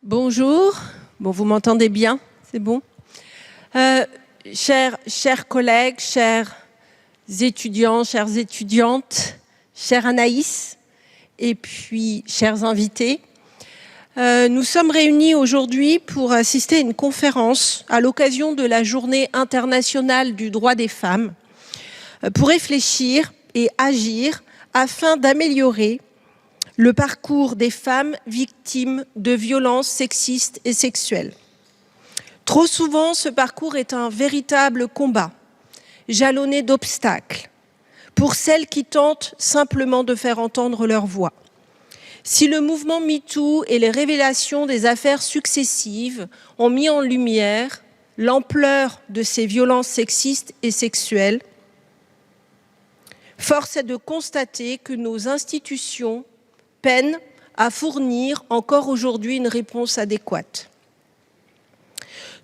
Bonjour, bon, vous m'entendez bien, c'est bon. Chers collègues, chers étudiants, chères étudiantes, chère Anaïs, et puis chers invités, nous sommes réunis aujourd'hui pour assister à une conférence à l'occasion de la Journée internationale du droit des femmes, pour réfléchir et agir afin d'améliorer le parcours des femmes victimes de violences sexistes et sexuelles. Trop souvent, ce parcours est un véritable combat, jalonné d'obstacles, pour celles qui tentent simplement de faire entendre leur voix. Si le mouvement MeToo et les révélations des affaires successives ont mis en lumière l'ampleur de ces violences sexistes et sexuelles, force est de constater que nos institutions peinent à fournir encore aujourd'hui une réponse adéquate.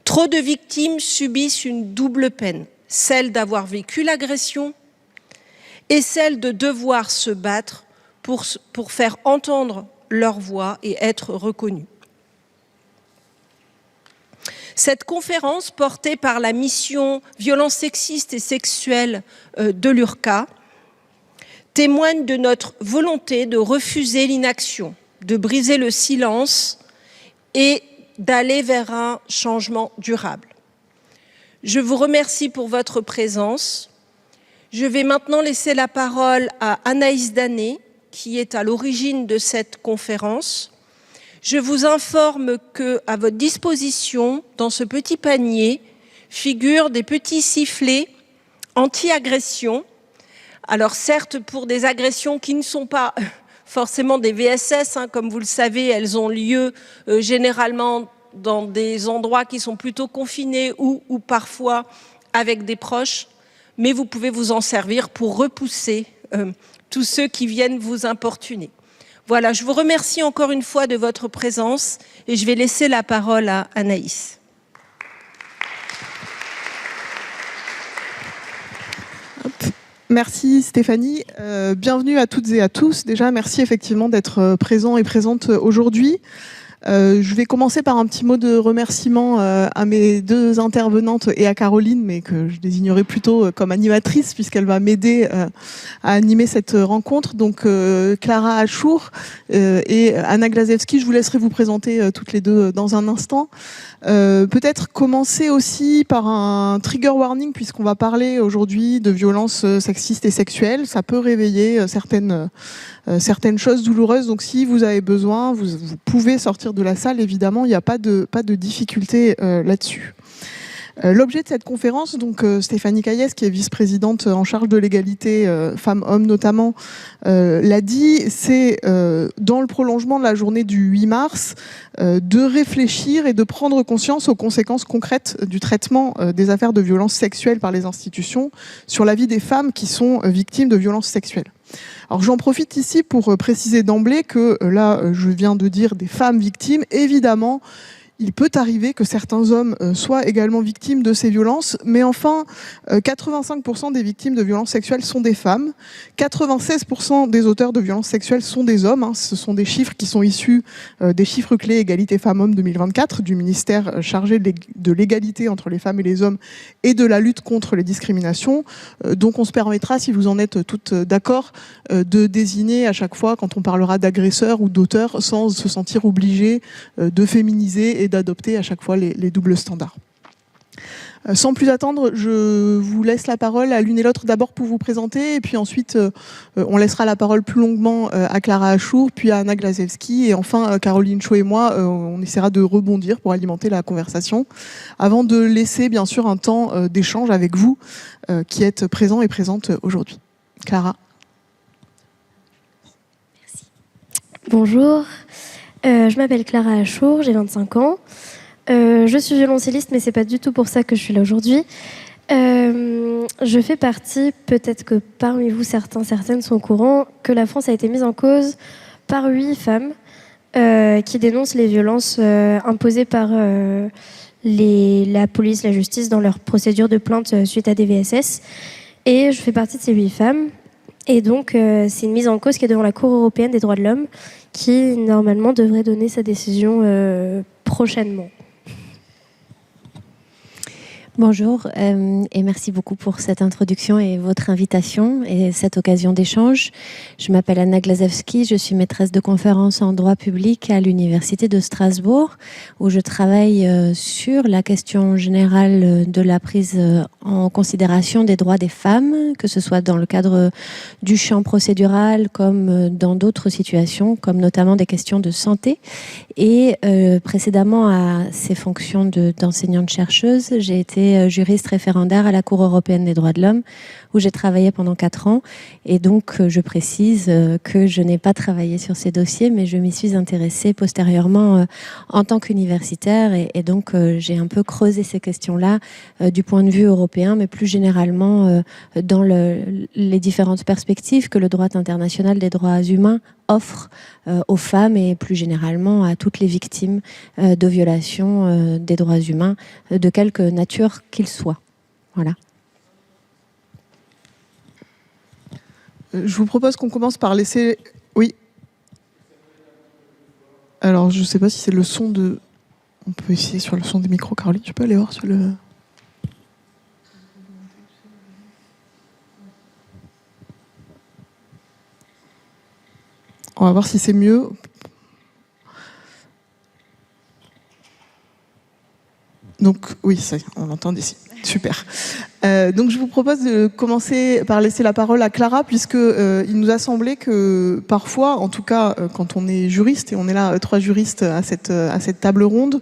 Trop de victimes subissent une double peine, celle d'avoir vécu l'agression et celle de devoir se battre pour faire entendre leur voix et être reconnues. Cette conférence, portée par la mission Violences sexistes et sexuelles de l'URCA, témoigne de notre volonté de refuser l'inaction, de briser le silence et d'aller vers un changement durable. Je vous remercie pour votre présence. Je vais maintenant laisser la parole à Anaïs Danet, qui est à l'origine de cette conférence. Je vous informe qu'à votre disposition, dans ce petit panier, figurent des petits sifflets anti-agression. Alors certes, pour des agressions qui ne sont pas forcément des VSS, comme vous le savez, elles ont lieu généralement dans des endroits qui sont plutôt confinés ou parfois avec des proches, mais vous pouvez vous en servir pour repousser tous ceux qui viennent vous importuner. Voilà, je vous remercie encore une fois de votre présence et je vais laisser la parole à Anaïs. Merci Stéphanie, bienvenue à toutes et à tous. Déjà, merci effectivement d'être présents et présentes aujourd'hui. Je vais commencer par un petit mot de remerciement à mes deux intervenantes et à Caroline, mais que je désignerai plutôt comme animatrice puisqu'elle va m'aider à animer cette rencontre. Donc Clara Achour et Anna Glazewski, je vous laisserai vous présenter toutes les deux dans un instant. Peut-être commencer aussi par un trigger warning puisqu'on va parler aujourd'hui de violences sexistes et sexuelles. Ça peut réveiller certaines choses douloureuses, donc si vous avez besoin, vous pouvez sortir de la salle, évidemment, il n'y a pas de difficulté là-dessus. L'objet de cette conférence, donc Stéphanie Caillès, qui est vice-présidente en charge de l'égalité femmes-hommes notamment, l'a dit, c'est dans le prolongement de la journée du 8 mars, de réfléchir et de prendre conscience aux conséquences concrètes du traitement des affaires de violences sexuelles par les institutions sur la vie des femmes qui sont victimes de violences sexuelles. Alors j'en profite ici pour préciser d'emblée que là, je viens de dire des femmes victimes, évidemment, il peut arriver que certains hommes soient également victimes de ces violences, mais enfin, 85% des victimes de violences sexuelles sont des femmes, 96% des auteurs de violences sexuelles sont des hommes. Ce sont des chiffres qui sont issus des chiffres clés Égalité Femmes-Hommes 2024 du ministère chargé de l'égalité entre les femmes et les hommes et de la lutte contre les discriminations. Donc on se permettra, si vous en êtes toutes d'accord, de désigner à chaque fois, quand on parlera d'agresseurs ou d'auteurs, sans se sentir obligé de féminiser et d'adopter à chaque fois les doubles standards. Sans plus attendre, je vous laisse la parole à l'une et l'autre d'abord pour vous présenter et puis ensuite on laissera la parole plus longuement à Clara Achour, puis à Anna Glazewski et enfin Caroline Chaud et moi, on essaiera de rebondir pour alimenter la conversation avant de laisser bien sûr un temps d'échange avec vous qui êtes présents et présentes aujourd'hui. Clara. Merci. Bonjour. Je m'appelle Clara Achour, j'ai 25 ans. Je suis violoncelliste, mais c'est pas du tout pour ça que je suis là aujourd'hui. Je fais partie, peut-être que parmi vous, certaines sont au courant, que la France a été mise en cause par 8 femmes qui dénoncent les violences imposées par la police, la justice dans leur procédure de plainte suite à des VSS. Et je fais partie de ces 8 femmes. Et donc, c'est une mise en cause qui est devant la Cour européenne des droits de l'homme, qui, normalement, devrait donner sa décision prochainement. Bonjour et merci beaucoup pour cette introduction et votre invitation et cette occasion d'échange. Je m'appelle Anna Glazewski, je suis maîtresse de conférences en droit public à l'Université de Strasbourg où je travaille sur la question générale de la prise en considération des droits des femmes, que ce soit dans le cadre du champ procédural comme dans d'autres situations, comme notamment des questions de santé. Et précédemment à ces fonctions d'enseignante-chercheuse, j'ai été juriste référendaire à la Cour européenne des droits de l'homme, où j'ai travaillé pendant 4 ans. Et donc, je précise que je n'ai pas travaillé sur ces dossiers, mais je m'y suis intéressée postérieurement en tant qu'universitaire. Et donc, j'ai un peu creusé ces questions-là du point de vue européen, mais plus généralement dans les différentes perspectives que le droit international des droits humains offre aux femmes et plus généralement à toutes les victimes de violations des droits humains, de quelque nature qu'ils soient. Voilà. Je vous propose qu'on commence par laisser... Oui. Alors, je ne sais pas si c'est le son de... On peut essayer sur le son des micros. Caroline, tu peux aller voir sur le... On va voir si c'est mieux. Donc, oui, ça, on entend d'ici. Super. Donc, je vous propose de commencer par laisser la parole à Clara, puisque il nous a semblé que parfois, en tout cas, quand on est juriste, et on est là 3 juristes à cette table ronde,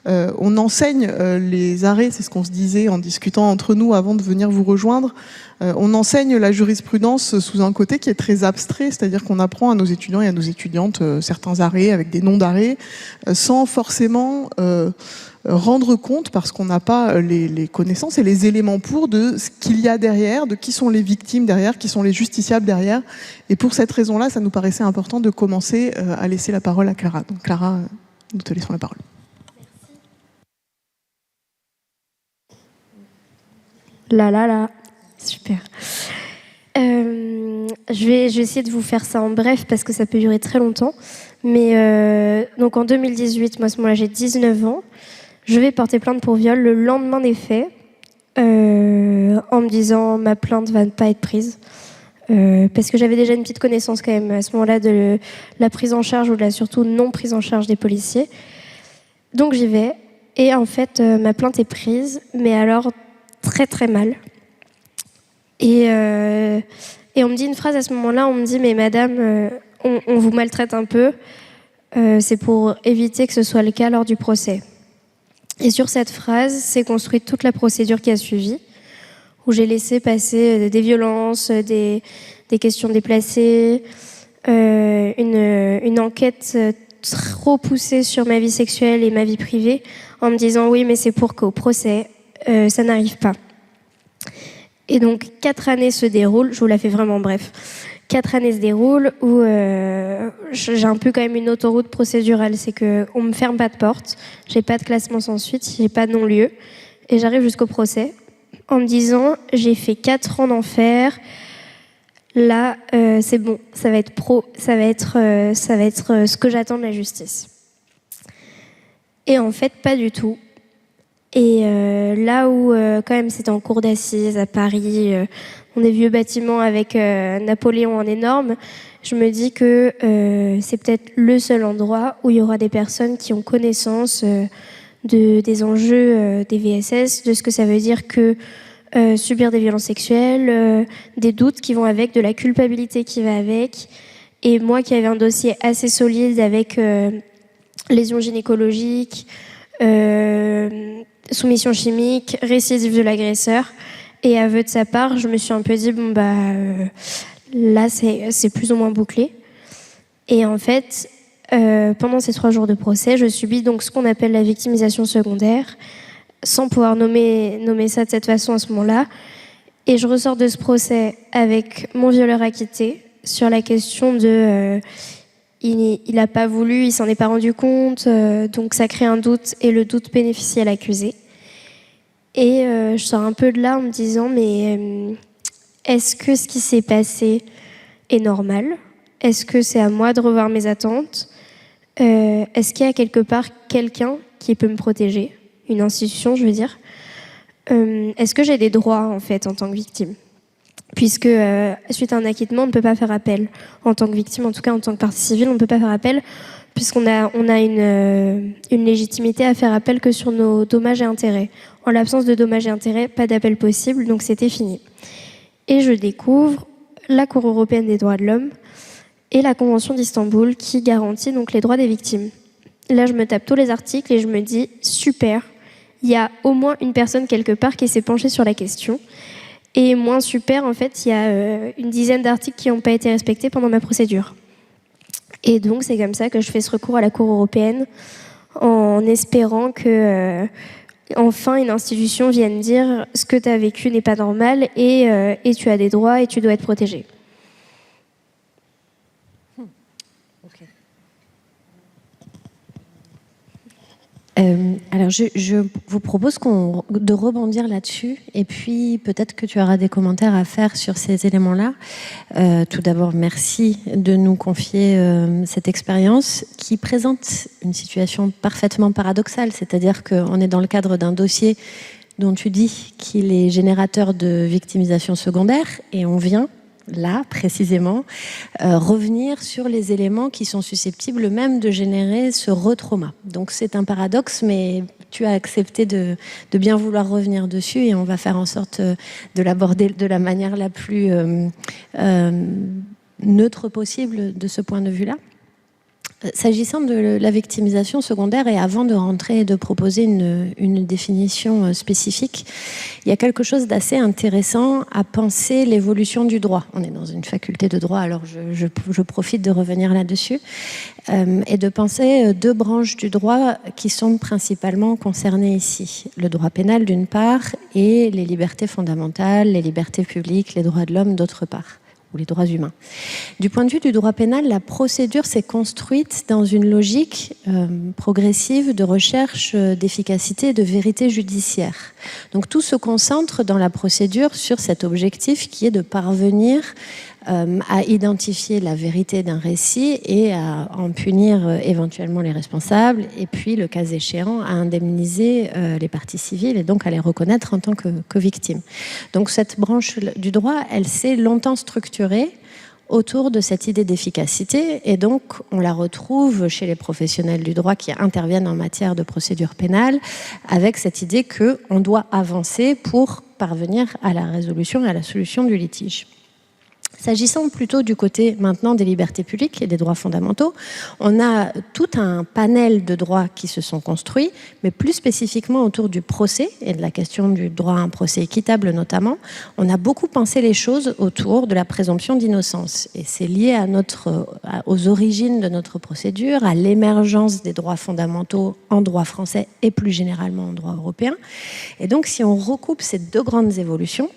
on enseigne les arrêts, c'est ce qu'on se disait en discutant entre nous avant de venir vous rejoindre. On enseigne la jurisprudence sous un côté qui est très abstrait, c'est-à-dire qu'on apprend à nos étudiants et à nos étudiantes certains arrêts avec des noms d'arrêts, sans forcément rendre compte, parce qu'on n'a pas les connaissances et les éléments pour de ce qu'il y a derrière, de qui sont les victimes derrière, qui sont les justiciables derrière. Et pour cette raison-là, ça nous paraissait important de commencer à laisser la parole à Clara. Donc Clara, nous te laissons la parole. Là, super. Je vais essayer de vous faire ça en bref parce que ça peut durer très longtemps. Mais donc en 2018, moi à ce moment-là, j'ai 19 ans. Je vais porter plainte pour viol le lendemain des faits, en me disant ma plainte va pas être prise. Parce que j'avais déjà une petite connaissance quand même à ce moment-là de la prise en charge ou de la surtout non prise en charge des policiers. Donc j'y vais et en fait ma plainte est prise, mais alors très très mal. Et on me dit une phrase à ce moment-là, on me dit mais madame, on vous maltraite un peu, c'est pour éviter que ce soit le cas lors du procès. Et sur cette phrase, s'est construite toute la procédure qui a suivi, où j'ai laissé passer des violences, des questions déplacées, une enquête trop poussée sur ma vie sexuelle et ma vie privée, en me disant oui mais c'est pour qu'au procès, ça n'arrive pas. Et donc 4 années se déroulent, je vous la fais vraiment bref. 4 années se déroulent où j'ai un peu quand même une autoroute procédurale, c'est qu'on me ferme pas de porte, j'ai pas de classement sans suite, j'ai pas de non-lieu, et j'arrive jusqu'au procès en me disant j'ai fait 4 ans d'enfer, là c'est bon, ça va être ça va être ce que j'attends de la justice. Et en fait pas du tout. Et là où quand même c'était en cour d'assises à Paris, dans des vieux bâtiments avec Napoléon en énorme, je me dis que c'est peut-être le seul endroit où il y aura des personnes qui ont connaissance des enjeux des VSS, de ce que ça veut dire que subir des violences sexuelles, des doutes qui vont avec, de la culpabilité qui va avec. Et moi qui avais un dossier assez solide avec lésions gynécologiques, soumission chimique, récidive de l'agresseur et aveu de sa part, je me suis un peu dit bon bah là c'est plus ou moins bouclé. Et en fait, pendant ces 3 jours de procès, je subis donc ce qu'on appelle la victimisation secondaire, sans pouvoir nommer ça de cette façon à ce moment-là. Et je ressors de ce procès avec mon violeur acquitté sur la question de il n'a pas voulu, il s'en est pas rendu compte, donc ça crée un doute et le doute bénéficie à l'accusé. Et je sors un peu de là en me disant mais est-ce que ce qui s'est passé est normal? Est-ce que c'est à moi de revoir mes attentes? Est-ce qu'il y a quelque part quelqu'un qui peut me protéger? Une institution, je veux dire. Est-ce que j'ai des droits, en fait, en tant que victime? Puisque, suite à un acquittement, on ne peut pas faire appel. En tant que victime, en tout cas en tant que partie civile, on ne peut pas faire appel, puisqu'on a une légitimité à faire appel que sur nos dommages et intérêts. En l'absence de dommages et intérêts, pas d'appel possible, donc c'était fini. Et je découvre la Cour européenne des droits de l'homme et la Convention d'Istanbul qui garantit donc les droits des victimes. Là, je me tape tous les articles et je me dis, super, il y a au moins une personne quelque part qui s'est penchée sur la question. Et moins super, en fait, il y a une dizaine d'articles qui n'ont pas été respectés pendant ma procédure. Et donc, c'est comme ça que je fais ce recours à la Cour européenne en espérant que, enfin, une institution vienne dire ce que tu as vécu n'est pas normal et tu as des droits et tu dois être protégé. Alors, je vous propose de rebondir là-dessus, et puis peut-être que tu auras des commentaires à faire sur ces éléments-là. Tout d'abord, merci de nous confier cette expérience qui présente une situation parfaitement paradoxale, c'est-à-dire qu'on est dans le cadre d'un dossier dont tu dis qu'il est générateur de victimisation secondaire, et on vient là, précisément, revenir sur les éléments qui sont susceptibles même de générer ce retrauma. Donc c'est un paradoxe, mais tu as accepté de bien vouloir revenir dessus, et on va faire en sorte de l'aborder de la manière la plus neutre possible de ce point de vue-là. S'agissant de la victimisation secondaire, et avant de rentrer et de proposer une définition spécifique, il y a quelque chose d'assez intéressant à penser l'évolution du droit. On est dans une faculté de droit, alors je profite de revenir là-dessus, et de penser deux branches du droit qui sont principalement concernées ici. Le droit pénal d'une part, et les libertés fondamentales, les libertés publiques, les droits de l'homme d'autre part, ou les droits humains. Du point de vue du droit pénal, la procédure s'est construite dans une logique progressive de recherche d'efficacité et de vérité judiciaire. Donc tout se concentre dans la procédure sur cet objectif qui est de parvenir à identifier la vérité d'un récit et à en punir éventuellement les responsables, et puis, le cas échéant, à indemniser les parties civiles et donc à les reconnaître en tant que victimes. Donc cette branche du droit, elle s'est longtemps structurée autour de cette idée d'efficacité, et donc on la retrouve chez les professionnels du droit qui interviennent en matière de procédure pénale, avec cette idée qu'on doit avancer pour parvenir à la résolution et à la solution du litige. S'agissant plutôt du côté maintenant des libertés publiques et des droits fondamentaux, on a tout un panel de droits qui se sont construits, mais plus spécifiquement autour du procès et de la question du droit à un procès équitable notamment. On a beaucoup pensé les choses autour de la présomption d'innocence, et c'est lié aux origines de notre procédure, à l'émergence des droits fondamentaux en droit français et plus généralement en droit européen. Et donc, si on recoupe ces deux grandes évolutions,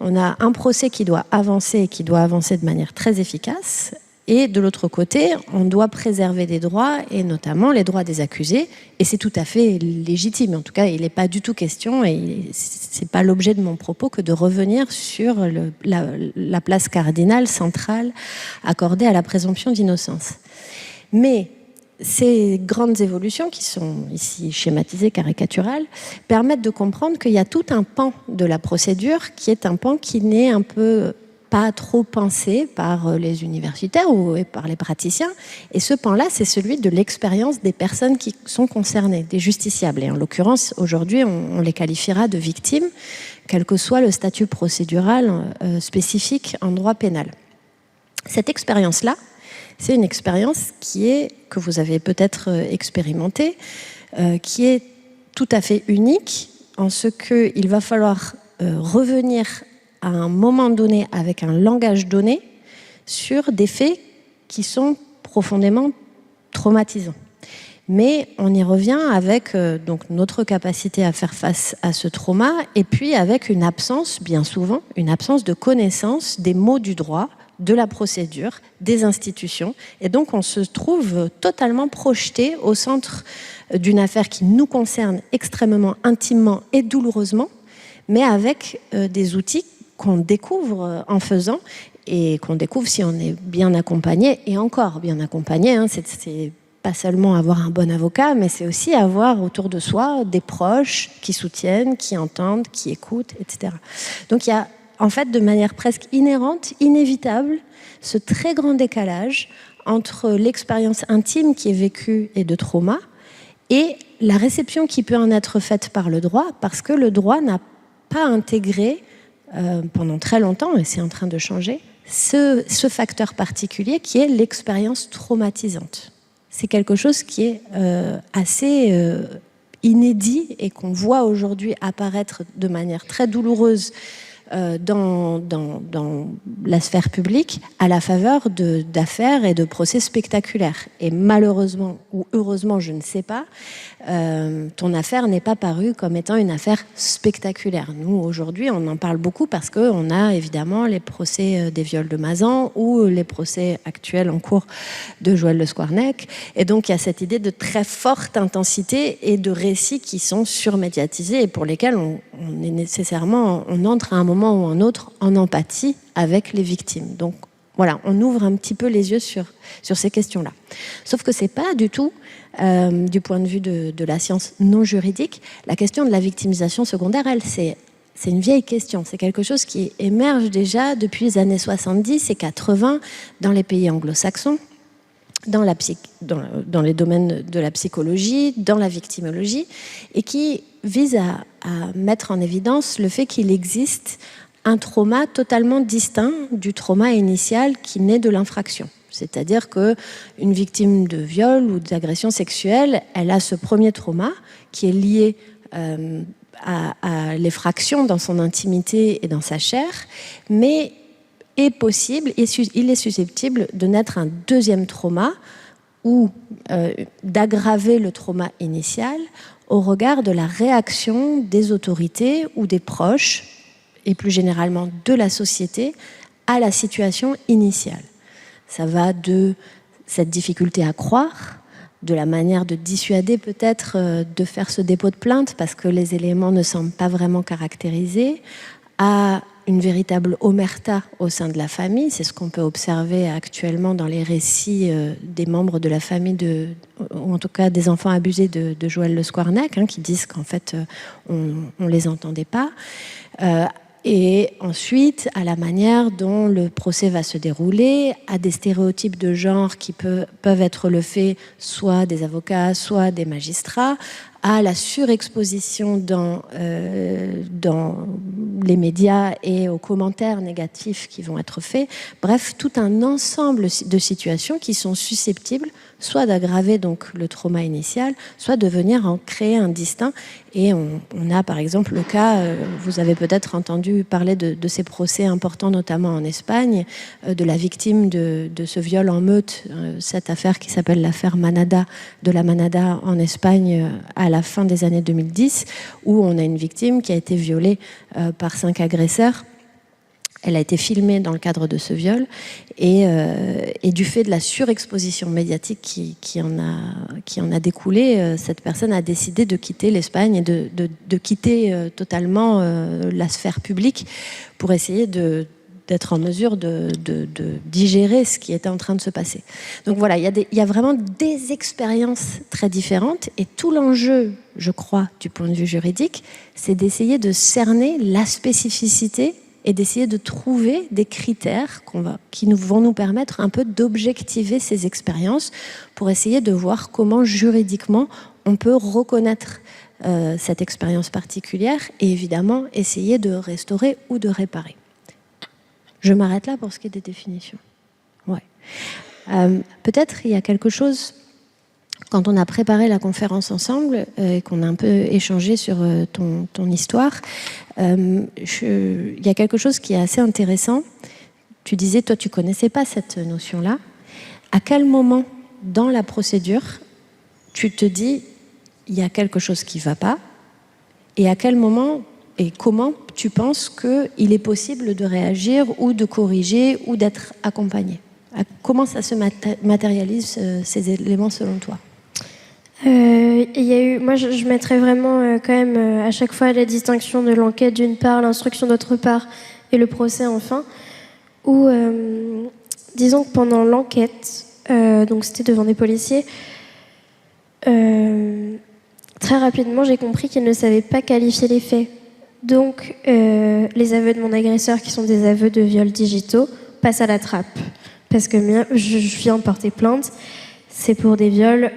on a un procès qui doit avancer et qui doit avancer de manière très efficace, et de l'autre côté, on doit préserver des droits, et notamment les droits des accusés, et c'est tout à fait légitime. En tout cas, il n'est pas du tout question, et c'est pas l'objet de mon propos, que de revenir sur la place cardinale, centrale, accordée à la présomption d'innocence. Mais ces grandes évolutions, qui sont ici schématisées, caricaturales, permettent de comprendre qu'il y a tout un pan de la procédure qui est un pan qui n'est un peu pas trop pensé par les universitaires ou par les praticiens. Et ce pan-là, c'est celui de l'expérience des personnes qui sont concernées, des justiciables. Et en l'occurrence, aujourd'hui, on les qualifiera de victimes, quel que soit le statut procédural spécifique en droit pénal. Cette expérience-là, c'est une expérience que vous avez peut-être expérimentée, qui est tout à fait unique en ce qu'il va falloir revenir à un moment donné, avec un langage donné, sur des faits qui sont profondément traumatisants. Mais on y revient avec donc notre capacité à faire face à ce trauma, et puis avec une absence, bien souvent, une absence de connaissance des mots du droit, de la procédure, des institutions. Et donc, on se trouve totalement projeté au centre d'une affaire qui nous concerne extrêmement intimement et douloureusement, mais avec des outils qu'on découvre en faisant, et qu'on découvre si on est bien accompagné, et encore bien accompagné, hein, c'est pas seulement avoir un bon avocat, mais c'est aussi avoir autour de soi des proches qui soutiennent, qui entendent, qui écoutent, etc. Donc il y a en fait de manière presque inhérente, inévitable, ce très grand décalage entre l'expérience intime qui est vécue et de trauma et la réception qui peut en être faite par le droit, parce que le droit n'a pas intégré pendant très longtemps, et c'est en train de changer, ce facteur particulier qui est l'expérience traumatisante. C'est quelque chose qui est assez inédit et qu'on voit aujourd'hui apparaître de manière très douloureuse dans la sphère publique à la faveur d'affaires et de procès spectaculaires. Et malheureusement, ou heureusement, je ne sais pas, ton affaire n'est pas parue comme étant une affaire spectaculaire. Nous, aujourd'hui, on en parle beaucoup parce qu'on a évidemment les procès des viols de Mazan ou les procès actuels en cours de Joël Le Squarnec. Et donc, il y a cette idée de très forte intensité et de récits qui sont surmédiatisés et pour lesquels on entre à un moment ou un autre en empathie avec les victimes. Donc voilà, on ouvre un petit peu les yeux sur ces questions-là. Sauf que c'est pas du tout, du point de vue de la science non juridique, la question de la victimisation secondaire, c'est une vieille question. C'est quelque chose qui émerge déjà depuis les années 70 et 80 dans les pays anglo-saxons, dans les domaines de la psychologie, dans la victimologie, et qui vise à mettre en évidence le fait qu'il existe un trauma totalement distinct du trauma initial qui naît de l'infraction. C'est-à-dire qu'une victime de viol ou d'agression sexuelle, elle a ce premier trauma qui est lié à l'effraction dans son intimité et dans sa chair, mais est possible, il est susceptible de naître un deuxième trauma ou d'aggraver le trauma initial au regard de la réaction des autorités ou des proches, et plus généralement de la société, à la situation initiale. Ça va de cette difficulté à croire, de la manière de dissuader peut-être de faire ce dépôt de plainte parce que les éléments ne semblent pas vraiment caractérisés, à une véritable omerta au sein de la famille. C'est ce qu'on peut observer actuellement dans les récits des membres de la famille, ou en tout cas des enfants abusés de Joël Le Squarnec, qui disent qu'en fait on ne les entendait pas. Et ensuite, à la manière dont le procès va se dérouler, à des stéréotypes de genre qui peuvent être le fait soit des avocats, soit des magistrats, à la surexposition dans les médias et aux commentaires négatifs qui vont être faits. Bref, tout un ensemble de situations qui sont susceptibles soit d'aggraver donc le trauma initial, soit de venir en créer un distinct. Et on a par exemple le cas, vous avez peut-être entendu parler de ces procès importants, notamment en Espagne, de la victime de ce viol en meute, cette affaire qui s'appelle l'affaire Manada, de la Manada en Espagne à la fin des années 2010, où on a une victime qui a été violée par 5 agresseurs. Elle a été filmée dans le cadre de ce viol et du fait de la surexposition médiatique qui en a découlé, cette personne a décidé de quitter l'Espagne et de quitter totalement la sphère publique pour essayer d'être en mesure de digérer ce qui était en train de se passer. Donc voilà, il y a vraiment des expériences très différentes et tout l'enjeu, je crois, du point de vue juridique, c'est d'essayer de cerner la spécificité et d'essayer de trouver des critères qui vont nous permettre un peu d'objectiver ces expériences pour essayer de voir comment juridiquement on peut reconnaître cette expérience particulière et évidemment essayer de restaurer ou de réparer. Je m'arrête là pour ce qui est des définitions. Ouais. Peut-être il y a quelque chose, quand on a préparé la conférence ensemble et qu'on a un peu échangé sur ton histoire, il y a quelque chose qui est assez intéressant. Tu disais, toi, tu ne connaissais pas cette notion-là. À quel moment, dans la procédure, tu te dis, il y a quelque chose qui ne va pas, et à quel moment et comment tu penses qu'il est possible de réagir ou de corriger ou d'être accompagné? Comment ça se matérialise, ces éléments, selon toi? Moi, je mettrais vraiment quand même à chaque fois la distinction de l'enquête d'une part, l'instruction d'autre part et le procès enfin, où, disons que pendant l'enquête, donc c'était devant des policiers, très rapidement j'ai compris qu'ils ne savaient pas qualifier les faits. Donc les aveux de mon agresseur, qui sont des aveux de viols digitaux, passent à la trappe. Parce que je viens porter plainte, c'est pour des viols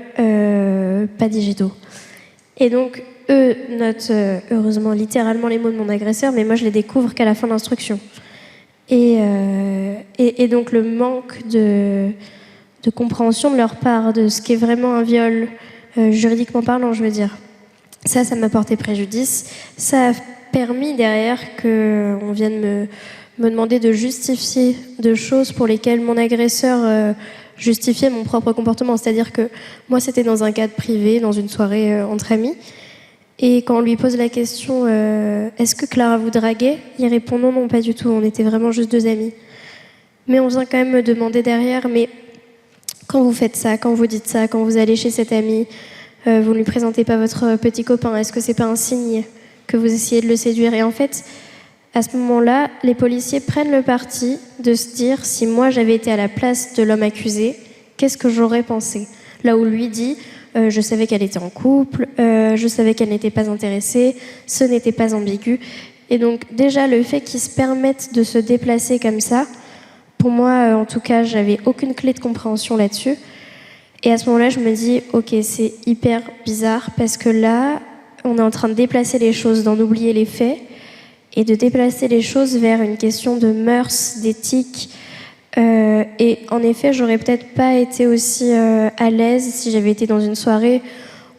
pas digitaux. Et donc eux notent heureusement littéralement les mots de mon agresseur, mais moi je les découvre qu'à la fin de l'instruction. Et donc le manque de compréhension de leur part de ce qu'est vraiment un viol, juridiquement parlant, je veux dire, ça m'a porté préjudice. Ça a permis derrière qu'on vienne me demander de justifier de choses pour lesquelles mon agresseur justifiait mon propre comportement. C'est-à-dire que moi, c'était dans un cadre privé, dans une soirée entre amis. Et quand on lui pose la question est-ce que Clara vous draguait, il répond non, non, pas du tout, on était vraiment juste deux amis. Mais on vient quand même me demander derrière, mais quand vous faites ça, quand vous dites ça, quand vous allez chez cet ami, vous ne lui présentez pas votre petit copain, est-ce que c'est pas un signe que vous essayez de le séduire? Et en fait, à ce moment-là, les policiers prennent le parti de se dire, si moi j'avais été à la place de l'homme accusé, qu'est-ce que j'aurais pensé? Là où lui dit, je savais qu'elle était en couple, je savais qu'elle n'était pas intéressée, ce n'était pas ambigu. Et donc déjà, le fait qu'ils se permettent de se déplacer comme ça, pour moi, en tout cas, j'avais aucune clé de compréhension là-dessus. Et à ce moment-là, je me dis, ok, c'est hyper bizarre, parce que là, on est en train de déplacer les choses, d'en oublier les faits, et de déplacer les choses vers une question de mœurs, d'éthique. Et en effet, j'aurais peut-être pas été aussi à l'aise si j'avais été dans une soirée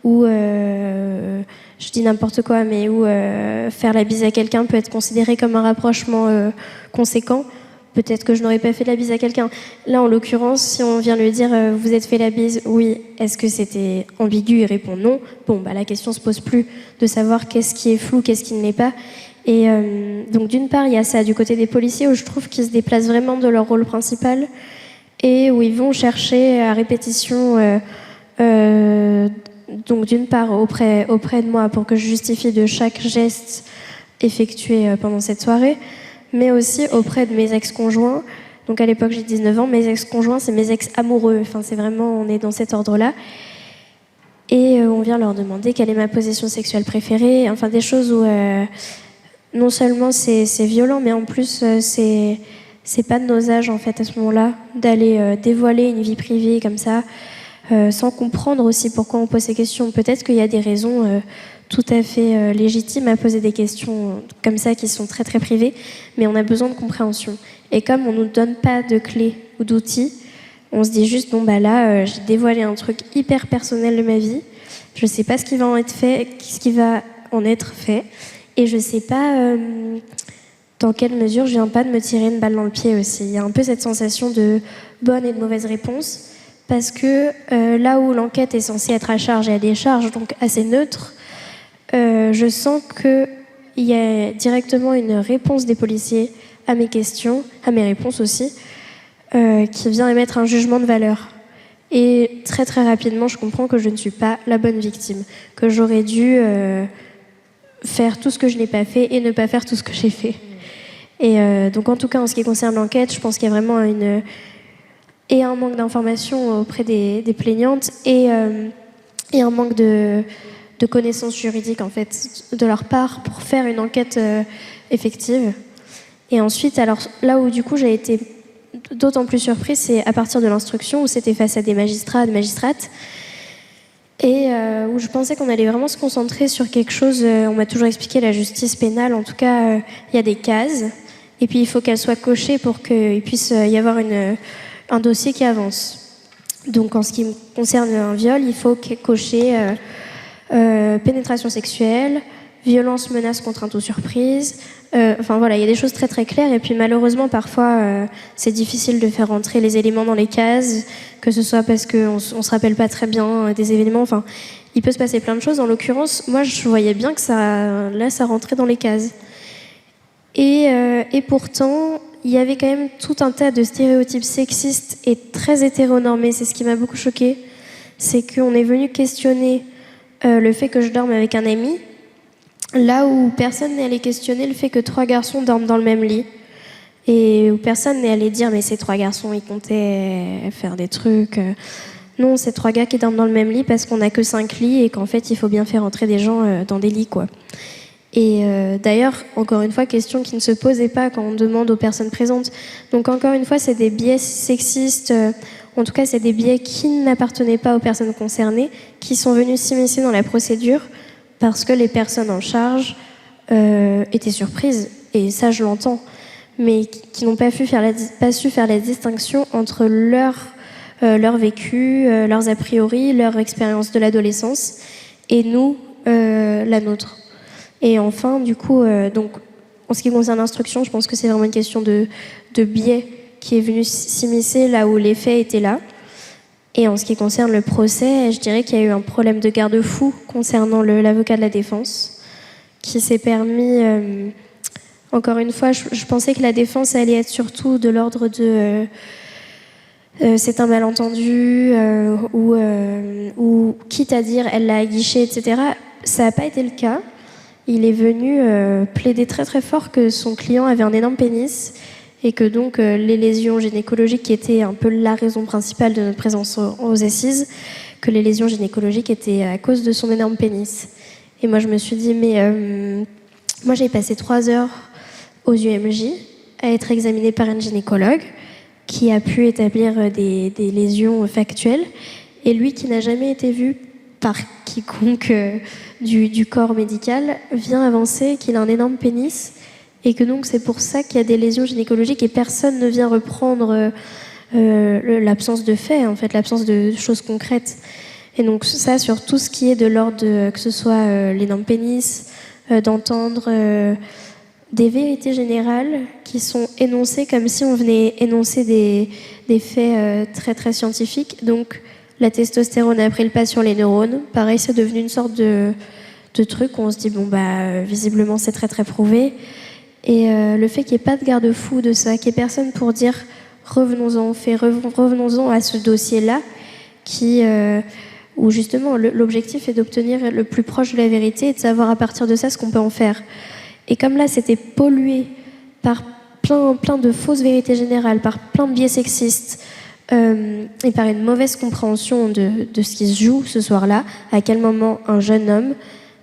où, je dis n'importe quoi, mais où faire la bise à quelqu'un peut être considéré comme un rapprochement conséquent. Peut-être que je n'aurais pas fait la bise à quelqu'un. Là, en l'occurrence, si on vient lui dire « vous êtes fait la bise », oui. Est-ce que c'était ambigu? Il répond non. Bon, bah, la question se pose plus de savoir qu'est-ce qui est flou, qu'est-ce qui ne l'est pas. Et donc, d'une part, il y a ça du côté des policiers où je trouve qu'ils se déplacent vraiment de leur rôle principal et où ils vont chercher à répétition, donc d'une part auprès de moi pour que je justifie de chaque geste effectué pendant cette soirée, mais aussi auprès de mes ex-conjoints. Donc à l'époque, j'ai 19 ans, mes ex-conjoints, c'est mes ex-amoureux. Enfin, c'est vraiment, on est dans cet ordre-là. Et on vient leur demander quelle est ma position sexuelle préférée. Enfin, des choses où non seulement c'est violent, mais en plus, c'est pas de nos âges, en fait, à ce moment-là, d'aller dévoiler une vie privée comme ça, sans comprendre aussi pourquoi on pose ces questions. Peut-être qu'il y a des raisons tout à fait légitime à poser des questions comme ça qui sont très très privées, mais on a besoin de compréhension. Et comme on ne nous donne pas de clés ou d'outils, on se dit juste bon bah là j'ai dévoilé un truc hyper personnel de ma vie, je sais pas ce qui va en être fait, ce qui va en être fait, et je sais pas dans quelle mesure je viens pas de me tirer une balle dans le pied aussi. Il y a un peu cette sensation de bonne et de mauvaise réponse, parce que là où l'enquête est censée être à charge et à décharge, donc assez neutre, je sens qu'il y a directement une réponse des policiers à mes questions, à mes réponses aussi, qui vient émettre un jugement de valeur. Et très très rapidement, je comprends que je ne suis pas la bonne victime, que j'aurais dû faire tout ce que je n'ai pas fait et ne pas faire tout ce que j'ai fait. Et donc en tout cas, en ce qui concerne l'enquête, je pense qu'il y a vraiment un manque d'informations auprès des plaignantes et un manque de connaissances juridiques en fait de leur part pour faire une enquête effective. Et ensuite, alors là où du coup j'ai été d'autant plus surprise, c'est à partir de l'instruction où c'était face à des magistrats, des magistrates, et où je pensais qu'on allait vraiment se concentrer sur quelque chose. On m'a toujours expliqué la justice pénale, en tout cas il y a des cases et puis il faut qu'elles soient cochées pour qu'il puisse y avoir un dossier qui avance. Donc en ce qui me concerne un viol, il faut cocher pénétration sexuelle, violence, menace, contrainte ou surprise. Enfin voilà, il y a des choses très très claires. Et puis malheureusement, parfois, c'est difficile de faire rentrer les éléments dans les cases, que ce soit parce qu'on se rappelle pas très bien des événements. Enfin, il peut se passer plein de choses. En l'occurrence, moi, je voyais bien que ça rentrait dans les cases. Et pourtant, il y avait quand même tout un tas de stéréotypes sexistes et très hétéronormés. C'est ce qui m'a beaucoup choquée. C'est qu'on est venu questionner le fait que je dorme avec un ami, là où personne n'est allé questionner le fait que 3 garçons dorment dans le même lit. et où personne n'est allé dire mais ces 3 garçons ils comptaient faire des trucs. Non, c'est 3 gars qui dorment dans le même lit parce qu'on n'a que 5 lits et qu'en fait il faut bien faire entrer des gens dans des lits quoi. Et d'ailleurs, encore une fois, question qui ne se posait pas quand on demande aux personnes présentes. Donc encore une fois, c'est des biais sexistes, en tout cas c'est des biais qui n'appartenaient pas aux personnes concernées, qui sont venus s'immiscer dans la procédure parce que les personnes en charge étaient surprises, et ça je l'entends, mais qui n'ont pas su faire la distinction entre leur vécu, leurs a priori, leur expérience de l'adolescence, et nous, la nôtre. Et enfin, du coup, donc, en ce qui concerne l'instruction, je pense que c'est vraiment une question de biais qui est venu s'immiscer là où les faits étaient là. Et en ce qui concerne le procès, je dirais qu'il y a eu un problème de garde-fou concernant l'avocat de la défense, qui s'est permis... encore une fois, je pensais que la défense allait être surtout de l'ordre de... c'est un malentendu, ou quitte à dire elle l'a aguiché, etc. Ça n'a pas été le cas. Il est venu plaider très très fort que son client avait un énorme pénis et que donc les lésions gynécologiques, qui étaient un peu la raison principale de notre présence aux assises, que les lésions gynécologiques étaient à cause de son énorme pénis. Et moi je me suis dit, mais moi j'ai passé 3 heures aux UMJ à être examinée par un gynécologue qui a pu établir des lésions factuelles, et lui qui n'a jamais été vu par quiconque du corps médical vient avancer qu'il a un énorme pénis, et que donc c'est pour ça qu'il y a des lésions gynécologiques, et personne ne vient reprendre l'absence de faits, en fait, l'absence de choses concrètes. Et donc ça, sur tout ce qui est de l'ordre de, que ce soit l'énorme pénis, d'entendre des vérités générales qui sont énoncées comme si on venait énoncer des faits très très scientifiques. Donc la testostérone a pris le pas sur les neurones. Pareil, c'est devenu une sorte de truc où on se dit, bon bah visiblement c'est très très prouvé. Et le fait qu'il n'y ait pas de garde-fou de ça, qu'il n'y ait personne pour dire revenons-en aux faits, revenons-en à ce dossier-là, où justement l'objectif est d'obtenir le plus proche de la vérité et de savoir à partir de ça ce qu'on peut en faire. Et comme là c'était pollué par plein de fausses vérités générales, par plein de biais sexistes, et par une mauvaise compréhension de ce qui se joue ce soir-là, à quel moment un jeune homme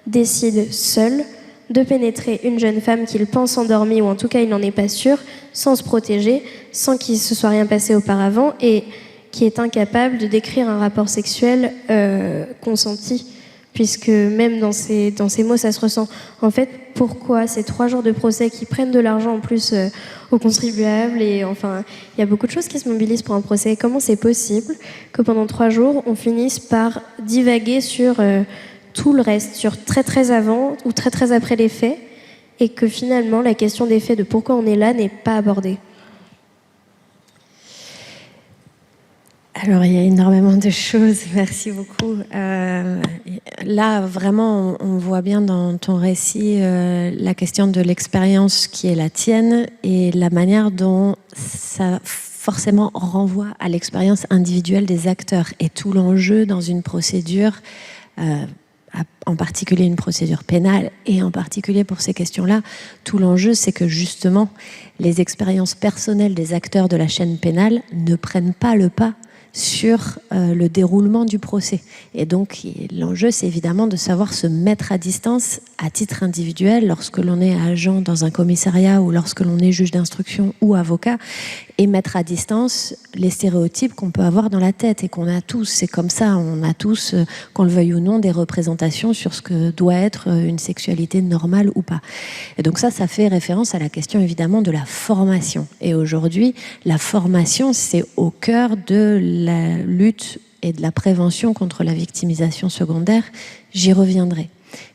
décide seul de pénétrer une jeune femme qu'il pense endormie, ou en tout cas il n'en est pas sûr, sans se protéger, sans qu'il se soit rien passé auparavant, et qui est incapable de décrire un rapport sexuel consenti, puisque même dans ces mots ça se ressent. En fait, pourquoi ces 3 jours de procès qui prennent de l'argent en plus aux contribuables, et enfin il y a beaucoup de choses qui se mobilisent pour un procès. Comment c'est possible que pendant 3 jours on finisse par divaguer sur tout le reste, sur très très avant ou très très après les faits, et que finalement la question des faits, de pourquoi on est là, n'est pas abordée? Alors, il y a énormément de choses, merci beaucoup. Là, vraiment, on voit bien dans ton récit la question de l'expérience qui est la tienne, et la manière dont ça forcément renvoie à l'expérience individuelle des acteurs. Et tout l'enjeu dans une procédure, en particulier une procédure pénale, et en particulier pour ces questions-là, tout l'enjeu, c'est que justement, les expériences personnelles des acteurs de la chaîne pénale ne prennent pas le pas sur le déroulement du procès. Et donc l'enjeu, c'est évidemment de savoir se mettre à distance à titre individuel lorsque l'on est agent dans un commissariat, ou lorsque l'on est juge d'instruction ou avocat, et mettre à distance les stéréotypes qu'on peut avoir dans la tête et qu'on a tous. C'est comme ça, on a tous, qu'on le veuille ou non, des représentations sur ce que doit être une sexualité normale ou pas. Et donc ça fait référence à la question évidemment de la formation. Et aujourd'hui, la formation, c'est au cœur de la lutte et de la prévention contre la victimisation secondaire. J'y reviendrai.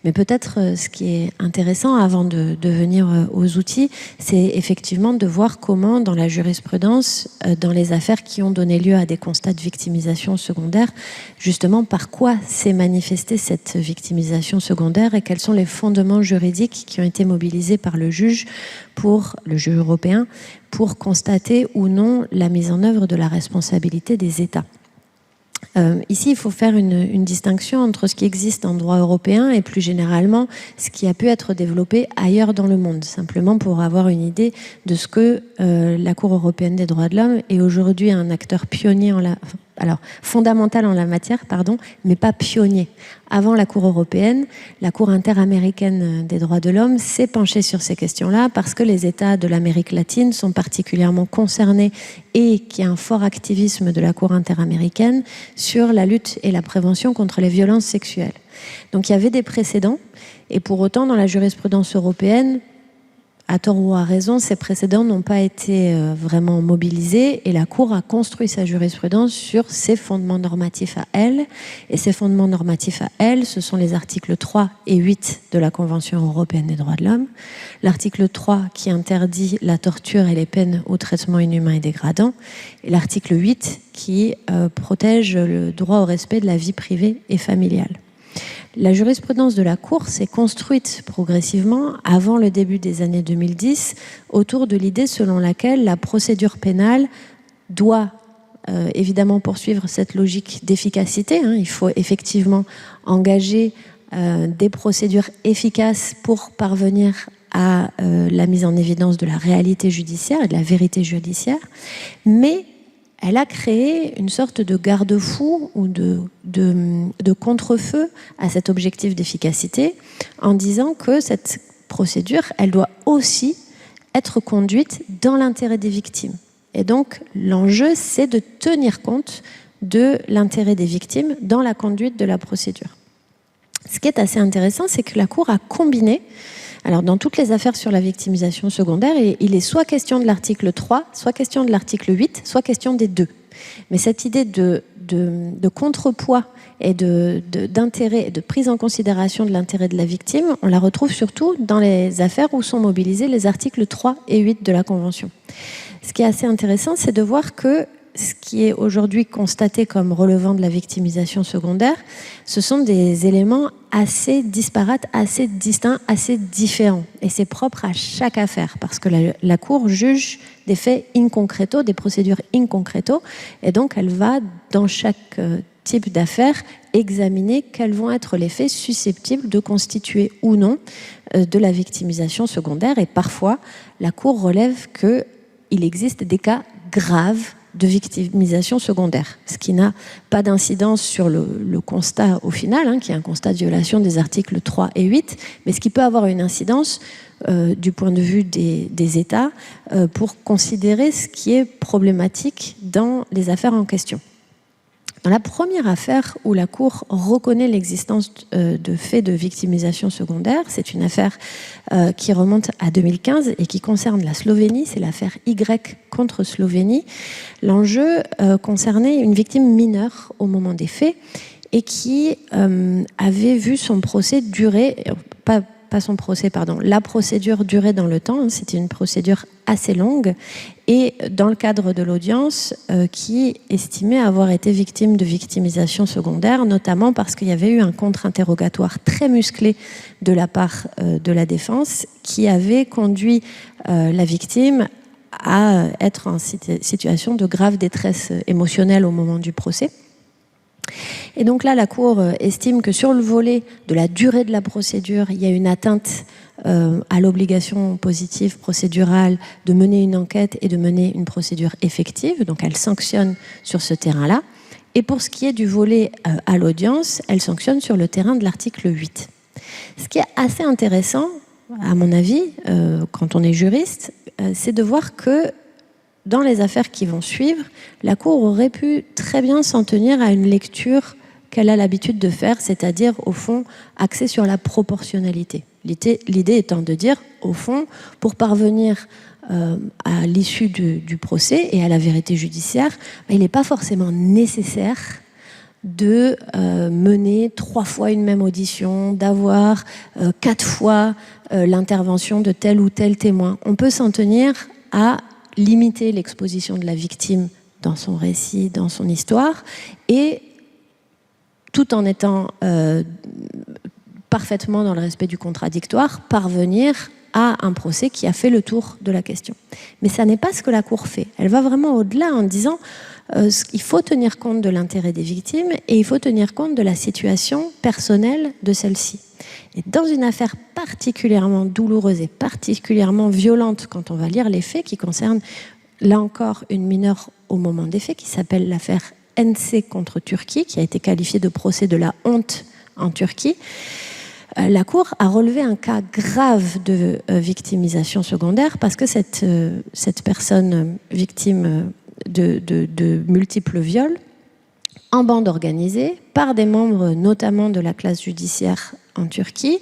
Mais peut-être ce qui est intéressant avant de venir aux outils, c'est effectivement de voir comment dans la jurisprudence, dans les affaires qui ont donné lieu à des constats de victimisation secondaire, justement par quoi s'est manifestée cette victimisation secondaire, et quels sont les fondements juridiques qui ont été mobilisés par le juge européen, pour constater ou non la mise en œuvre de la responsabilité des États. Ici, il faut faire une distinction entre ce qui existe en droit européen et plus généralement ce qui a pu être développé ailleurs dans le monde, simplement pour avoir une idée de ce que la Cour européenne des droits de l'homme est aujourd'hui un acteur pionnier fondamental en la matière, mais pas pionnier. Avant la Cour européenne, la Cour interaméricaine des droits de l'homme s'est penchée sur ces questions-là parce que les États de l'Amérique latine sont particulièrement concernés et qu'il y a un fort activisme de la Cour interaméricaine sur la lutte et la prévention contre les violences sexuelles. Donc il y avait des précédents et pour autant dans la jurisprudence européenne, à tort ou à raison, ces précédents n'ont pas été vraiment mobilisés et la Cour a construit sa jurisprudence sur ses fondements normatifs à elle. Et ces fondements normatifs à elle, ce sont les articles 3 et 8 de la Convention européenne des droits de l'homme. L'article 3 qui interdit la torture et les peines au traitement inhumain et dégradant. Et l'article 8 qui protège le droit au respect de la vie privée et familiale. La jurisprudence de la Cour s'est construite progressivement avant le début des années 2010 autour de l'idée selon laquelle la procédure pénale doit évidemment poursuivre cette logique d'efficacité. Il faut effectivement engager des procédures efficaces pour parvenir à la mise en évidence de la réalité judiciaire et de la vérité judiciaire, mais elle a créé une sorte de garde-fou ou de contre-feu à cet objectif d'efficacité en disant que cette procédure, elle doit aussi être conduite dans l'intérêt des victimes. Et donc, l'enjeu, c'est de tenir compte de l'intérêt des victimes dans la conduite de la procédure. Ce qui est assez intéressant, c'est que la Cour a combiné. Alors, dans toutes les affaires sur la victimisation secondaire, il est soit question de l'article 3, soit question de l'article 8, soit question des deux. Mais cette idée de contrepoids et d'intérêt, de prise en considération de l'intérêt de la victime, on la retrouve surtout dans les affaires où sont mobilisés les articles 3 et 8 de la Convention. Ce qui est assez intéressant, c'est de voir que ce qui est aujourd'hui constaté comme relevant de la victimisation secondaire, ce sont des éléments assez disparates, assez distincts, assez différents. Et c'est propre à chaque affaire, parce que la Cour juge des faits in concreto, des procédures in concreto, et donc elle va, dans chaque type d'affaire, examiner quels vont être les faits susceptibles de constituer ou non de la victimisation secondaire. Et parfois, la Cour relève qu'il existe des cas graves de victimisation secondaire, ce qui n'a pas d'incidence sur le constat au final, qui est un constat de violation des articles 3 et 8, mais ce qui peut avoir une incidence du point de vue des États pour considérer ce qui est problématique dans les affaires en question. Dans la première affaire où la Cour reconnaît l'existence de faits de victimisation secondaire, c'est une affaire qui remonte à 2015 et qui concerne la Slovénie, c'est l'affaire Y contre Slovénie. L'enjeu concernait une victime mineure au moment des faits et qui avait vu son procès durer, la procédure durer dans le temps, c'était une procédure assez longue, et dans le cadre de l'audience, qui estimait avoir été victime de victimisation secondaire, notamment parce qu'il y avait eu un contre-interrogatoire très musclé de la part de la défense, qui avait conduit la victime à être en situation de grave détresse émotionnelle au moment du procès. Et donc là, la Cour estime que sur le volet de la durée de la procédure, il y a une atteinte à l'obligation positive procédurale de mener une enquête et de mener une procédure effective. Donc elle sanctionne sur ce terrain-là. Et pour ce qui est du volet à l'audience, elle sanctionne sur le terrain de l'article 8. Ce qui est assez intéressant, à mon avis, quand on est juriste, c'est de voir que dans les affaires qui vont suivre, la Cour aurait pu très bien s'en tenir à une lecture qu'elle a l'habitude de faire, c'est-à-dire, au fond, axée sur la proportionnalité. L'idée étant de dire, au fond, pour parvenir à l'issue du procès et à la vérité judiciaire, il n'est pas forcément nécessaire de mener 3 fois une même audition, d'avoir 4 fois l'intervention de tel ou tel témoin. On peut s'en tenir à limiter l'exposition de la victime dans son récit, dans son histoire, et tout en étant parfaitement dans le respect du contradictoire, parvenir à un procès qui a fait le tour de la question. Mais ça n'est pas ce que la Cour fait. Elle va vraiment au-delà en disant il faut tenir compte de l'intérêt des victimes et il faut tenir compte de la situation personnelle de celles-ci. Et dans une affaire particulièrement douloureuse et particulièrement violente, quand on va lire les faits qui concernent, là encore, une mineure au moment des faits, qui s'appelle l'affaire NC contre Turquie, qui a été qualifiée de procès de la honte en Turquie, la Cour a relevé un cas grave de victimisation secondaire parce que cette personne victime de multiples viols en bande organisée par des membres notamment de la classe judiciaire en Turquie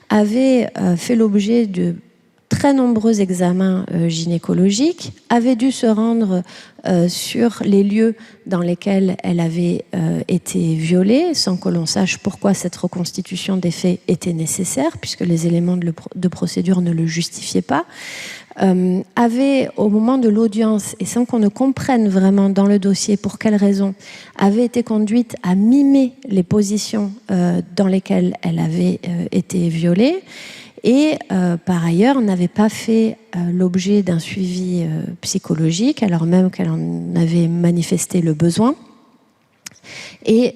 avait fait l'objet de très nombreux examens gynécologiques, avait dû se rendre sur les lieux dans lesquels elle avait été violée, sans que l'on sache pourquoi cette reconstitution des faits était nécessaire, puisque les éléments de procédure ne le justifiaient pas, avait, au moment de l'audience, et sans qu'on ne comprenne vraiment dans le dossier pour quelles raisons, avait été conduite à mimer les positions dans lesquelles elle avait été violée, et par ailleurs n'avait pas fait l'objet d'un suivi psychologique alors même qu'elle en avait manifesté le besoin. Et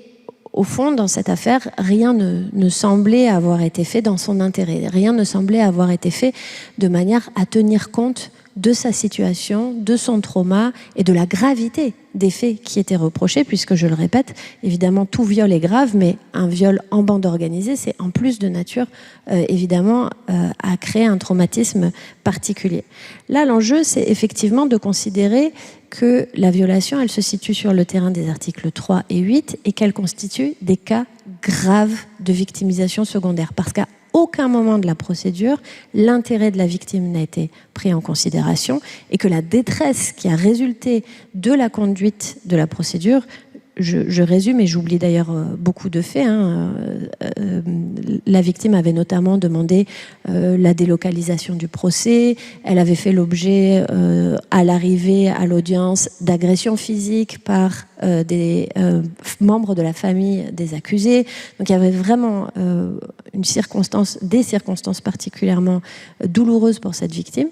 au fond, dans cette affaire, rien ne semblait avoir été fait dans son intérêt. Rien ne semblait avoir été fait de manière à tenir compte de sa situation, de son trauma et de la gravité des faits qui étaient reprochés, puisque, je le répète, évidemment, tout viol est grave, mais un viol en bande organisée, c'est en plus de nature, évidemment, à créer un traumatisme particulier. Là, l'enjeu, c'est effectivement de considérer que la violation, elle se situe sur le terrain des articles 3 et 8 et qu'elle constitue des cas graves de victimisation secondaire. Parce qu'à aucun moment de la procédure, l'intérêt de la victime n'a été pris en considération et que la détresse qui a résulté de la conduite de la procédure, je résume et j'oublie d'ailleurs beaucoup de faits. La victime avait notamment demandé la délocalisation du procès. Elle avait fait l'objet, à l'arrivée à l'audience, d'agressions physiques par des membres de la famille des accusés. Donc il y avait vraiment des circonstances particulièrement douloureuses pour cette victime.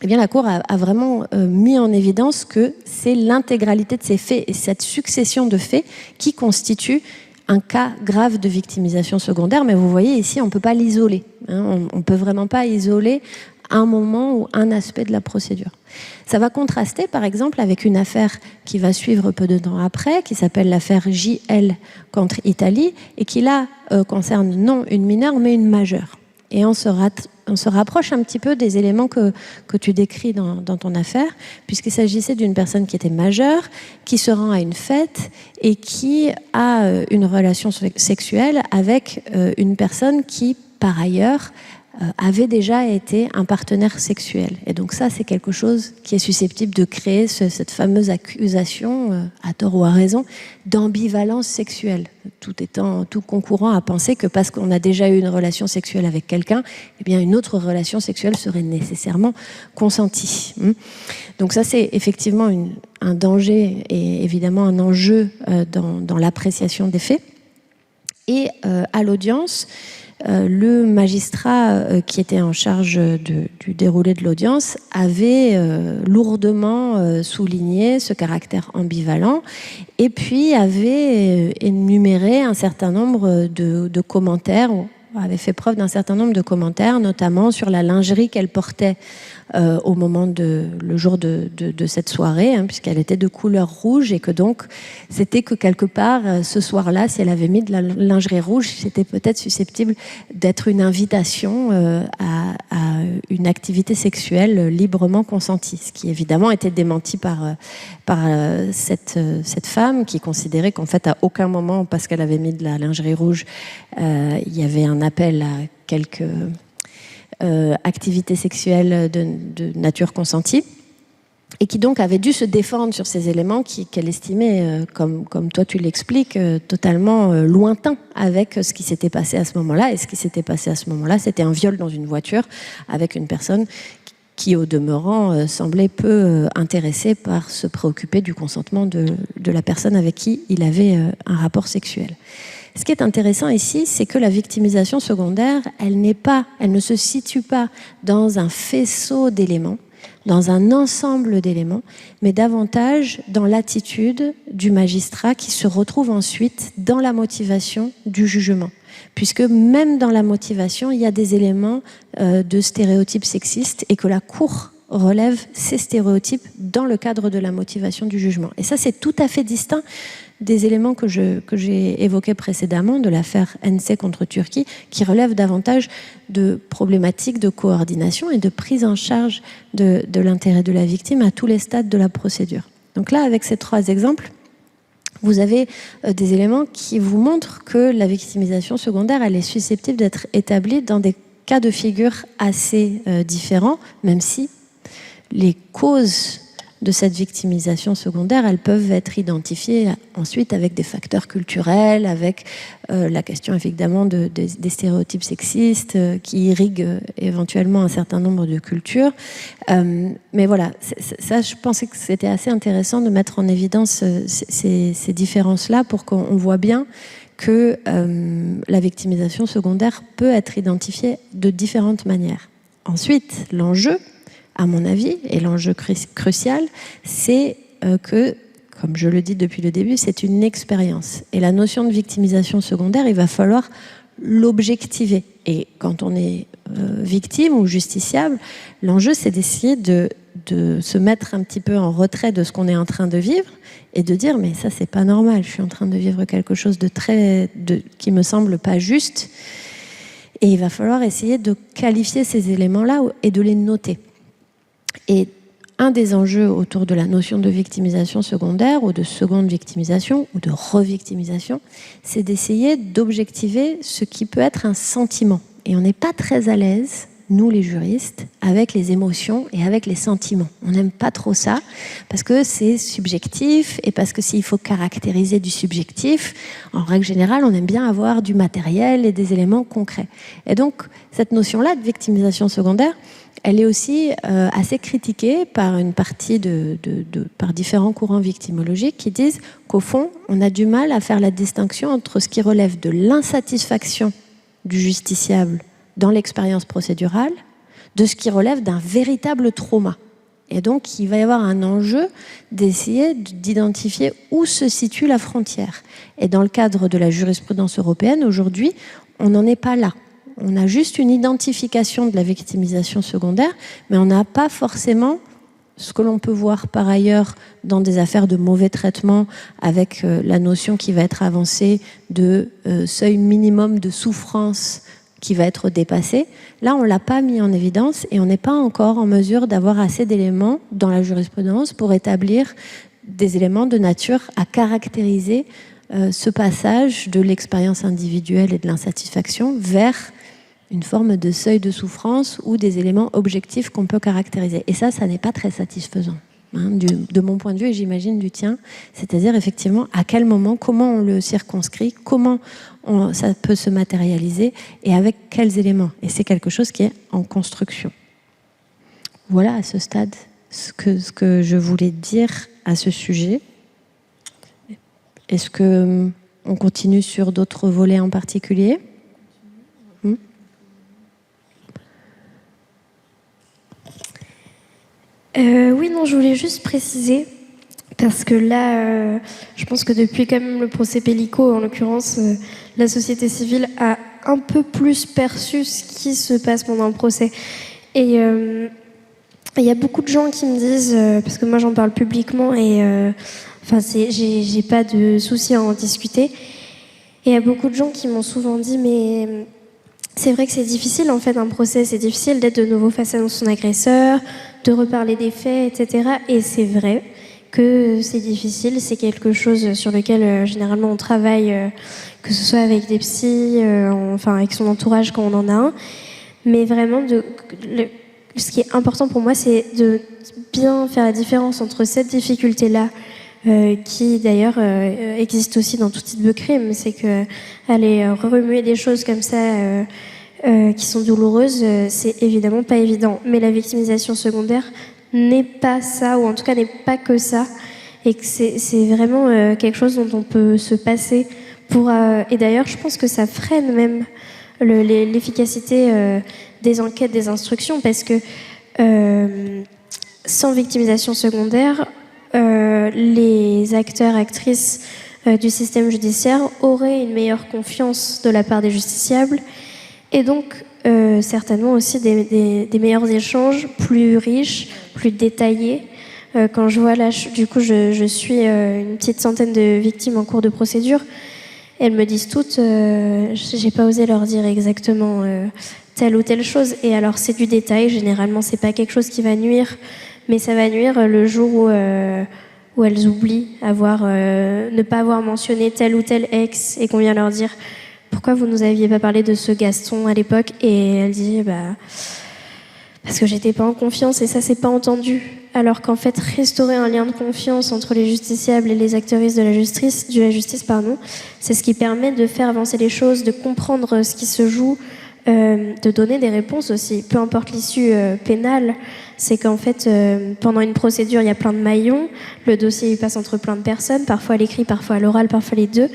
Eh bien, la Cour a vraiment mis en évidence que c'est l'intégralité de ces faits et cette succession de faits qui constitue un cas grave de victimisation secondaire. Mais vous voyez, ici, on ne peut pas l'isoler. On ne peut vraiment pas isoler un moment ou un aspect de la procédure. Ça va contraster, par exemple, avec une affaire qui va suivre peu de temps après, qui s'appelle l'affaire JL contre Italie, et qui, là, concerne non une mineure, mais une majeure. Et on se rapproche un petit peu des éléments que tu décris dans ton affaire, puisqu'il s'agissait d'une personne qui était majeure, qui se rend à une fête et qui a une relation sexuelle avec une personne qui, par ailleurs, avait déjà été un partenaire sexuel. Et donc ça, c'est quelque chose qui est susceptible de créer cette fameuse accusation, à tort ou à raison, d'ambivalence sexuelle, tout concourant à penser que parce qu'on a déjà eu une relation sexuelle avec quelqu'un, eh bien une autre relation sexuelle serait nécessairement consentie. Donc ça, c'est effectivement un danger et évidemment un enjeu dans l'appréciation des faits. Et à l'audience, le magistrat qui était en charge du déroulé de l'audience avait lourdement souligné ce caractère ambivalent et puis avait énuméré un certain nombre de commentaires, avait fait preuve d'un certain nombre de commentaires, notamment sur la lingerie qu'elle portait au moment le jour de cette soirée, puisqu'elle était de couleur rouge et que donc c'était que quelque part ce soir-là, si elle avait mis de la lingerie rouge, c'était peut-être susceptible d'être une invitation à une activité sexuelle librement consentie, ce qui évidemment était démenti par cette femme qui considérait qu'en fait à aucun moment, parce qu'elle avait mis de la lingerie rouge, il y avait un appel à quelques activité sexuelle de nature consentie, et qui donc avait dû se défendre sur ces éléments qu'elle estimait, comme toi tu l'expliques, totalement lointains avec ce qui s'était passé à ce moment-là. Et ce qui s'était passé à ce moment-là, c'était un viol dans une voiture avec une personne qui, au demeurant, semblait peu intéressée par se préoccuper du consentement de la personne avec qui il avait un rapport sexuel. Ce qui est intéressant ici, c'est que la victimisation secondaire, elle ne se situe pas dans un faisceau d'éléments, dans un ensemble d'éléments, mais davantage dans l'attitude du magistrat qui se retrouve ensuite dans la motivation du jugement. Puisque même dans la motivation, il y a des éléments de stéréotypes sexistes et que la Cour relève ces stéréotypes dans le cadre de la motivation du jugement. Et ça, c'est tout à fait distinct des éléments que j'ai évoqués précédemment de l'affaire NC contre Turquie, qui relèvent davantage de problématiques de coordination et de prise en charge de l'intérêt de la victime à tous les stades de la procédure. Donc là, avec ces 3 exemples, vous avez des éléments qui vous montrent que la victimisation secondaire, elle est susceptible d'être établie dans des cas de figure assez différents, même si les causes de cette victimisation secondaire, elles peuvent être identifiées ensuite avec des facteurs culturels, avec la question évidemment des stéréotypes sexistes qui irriguent éventuellement un certain nombre de cultures. Mais voilà, ça, je pensais que c'était assez intéressant de mettre en évidence ces différences-là pour qu'on voit bien que la victimisation secondaire peut être identifiée de différentes manières. Ensuite, l'enjeu, à mon avis, et l'enjeu crucial, c'est que, comme je le dis depuis le début, c'est une expérience. Et la notion de victimisation secondaire, il va falloir l'objectiver. Et quand on est victime ou justiciable, l'enjeu, c'est d'essayer de se mettre un petit peu en retrait de ce qu'on est en train de vivre et de dire, mais ça, c'est pas normal, je suis en train de vivre quelque chose qui me semble pas juste. Et il va falloir essayer de qualifier ces éléments-là et de les noter. Et un des enjeux autour de la notion de victimisation secondaire ou de seconde victimisation ou de revictimisation, c'est d'essayer d'objectiver ce qui peut être un sentiment. Et on n'est pas très à l'aise, nous les juristes, avec les émotions et avec les sentiments. On n'aime pas trop ça parce que c'est subjectif et parce que s'il faut caractériser du subjectif, en règle générale, on aime bien avoir du matériel et des éléments concrets. Et donc, cette notion-là de victimisation secondaire, elle est aussi assez critiquée par une partie par différents courants victimologiques qui disent qu'au fond, on a du mal à faire la distinction entre ce qui relève de l'insatisfaction du justiciable dans l'expérience procédurale, de ce qui relève d'un véritable trauma. Et donc, il va y avoir un enjeu d'essayer d'identifier où se situe la frontière. Et dans le cadre de la jurisprudence européenne, aujourd'hui, on n'en est pas là. On a juste une identification de la victimisation secondaire, mais on n'a pas forcément ce que l'on peut voir par ailleurs dans des affaires de mauvais traitement avec la notion qui va être avancée de seuil minimum de souffrance qui va être dépassé. Là, on ne l'a pas mis en évidence et on n'est pas encore en mesure d'avoir assez d'éléments dans la jurisprudence pour établir des éléments de nature à caractériser ce passage de l'expérience individuelle et de l'insatisfaction vers une forme de seuil de souffrance ou des éléments objectifs qu'on peut caractériser. Et ça n'est pas très satisfaisant, de mon point de vue et j'imagine du tien. C'est-à-dire effectivement à quel moment, comment on le circonscrit, comment ça peut se matérialiser et avec quels éléments. Et c'est quelque chose qui est en construction. Voilà à ce stade ce que je voulais dire à ce sujet. Est-ce qu'on continue sur d'autres volets en particulier ? Oui, non, je voulais juste préciser, parce que là, je pense que depuis quand même le procès Pellico, en l'occurrence, la société civile a un peu plus perçu ce qui se passe pendant le procès. Et il y a beaucoup de gens qui me disent, parce que moi j'en parle publiquement, et j'ai pas de souci à en discuter, et il y a beaucoup de gens qui m'ont souvent dit, mais c'est vrai que c'est difficile en fait un procès, c'est difficile d'être de nouveau face à son agresseur, de reparler des faits, etc. Et c'est vrai que c'est difficile, c'est quelque chose sur lequel généralement on travaille, que ce soit avec des psys, avec son entourage quand on en a un. Mais vraiment, ce qui est important pour moi, c'est de bien faire la différence entre cette difficulté-là, qui d'ailleurs existe aussi dans tout type de crime, c'est que aller remuer des choses comme ça qui sont douloureuses, c'est évidemment pas évident. Mais la victimisation secondaire n'est pas ça, ou en tout cas n'est pas que ça, et que c'est vraiment quelque chose dont on peut se passer Et d'ailleurs, je pense que ça freine même l'efficacité des enquêtes, des instructions, parce que sans victimisation secondaire, les acteurs, actrices du système judiciaire auraient une meilleure confiance de la part des justiciables et donc certainement aussi des meilleurs échanges plus riches, plus détaillés. Quand je vois là, du coup, je suis une petite centaine de victimes en cours de procédure. Elles me disent toutes, j'ai pas osé leur dire exactement telle ou telle chose. Et alors, c'est du détail. Généralement, c'est pas quelque chose qui va nuire, mais ça va nuire le jour où elles oublient ne pas avoir mentionné tel ou tel ex et qu'on vient leur dire pourquoi vous nous aviez pas parlé de ce Gaston à l'époque. Et elles disent parce que j'étais pas en confiance et ça c'est pas entendu. Alors qu'en fait, restaurer un lien de confiance entre les justiciables et les actrices de la justice, c'est ce qui permet de faire avancer les choses, de comprendre ce qui se joue, de donner des réponses aussi. Peu importe l'issue pénale, c'est qu'en fait, pendant une procédure, il y a plein de maillons, le dossier il passe entre plein de personnes, parfois à l'écrit, parfois à l'oral, parfois les deux.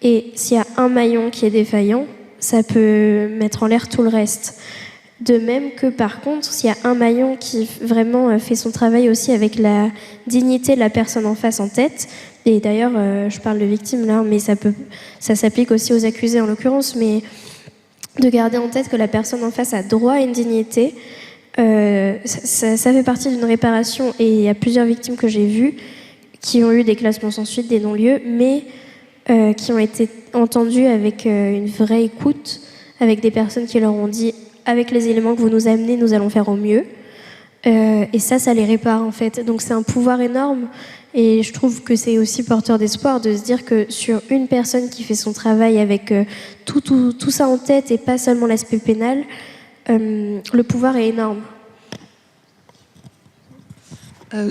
Et s'il y a un maillon qui est défaillant, ça peut mettre en l'air tout le reste. De même que par contre, s'il y a un maillon qui vraiment fait son travail aussi avec la dignité de la personne en face en tête, et d'ailleurs je parle de victimes là, mais ça s'applique aussi aux accusés en l'occurrence, mais de garder en tête que la personne en face a droit à une dignité, ça fait partie d'une réparation. Et il y a plusieurs victimes que j'ai vues qui ont eu des classements sans suite, des non-lieux, mais qui ont été entendues avec une vraie écoute, avec des personnes qui leur ont dit avec les éléments que vous nous amenez, nous allons faire au mieux. Et ça les répare en fait. Donc c'est un pouvoir énorme. Et je trouve que c'est aussi porteur d'espoir de se dire que sur une personne qui fait son travail avec tout ça en tête et pas seulement l'aspect pénal, le pouvoir est énorme.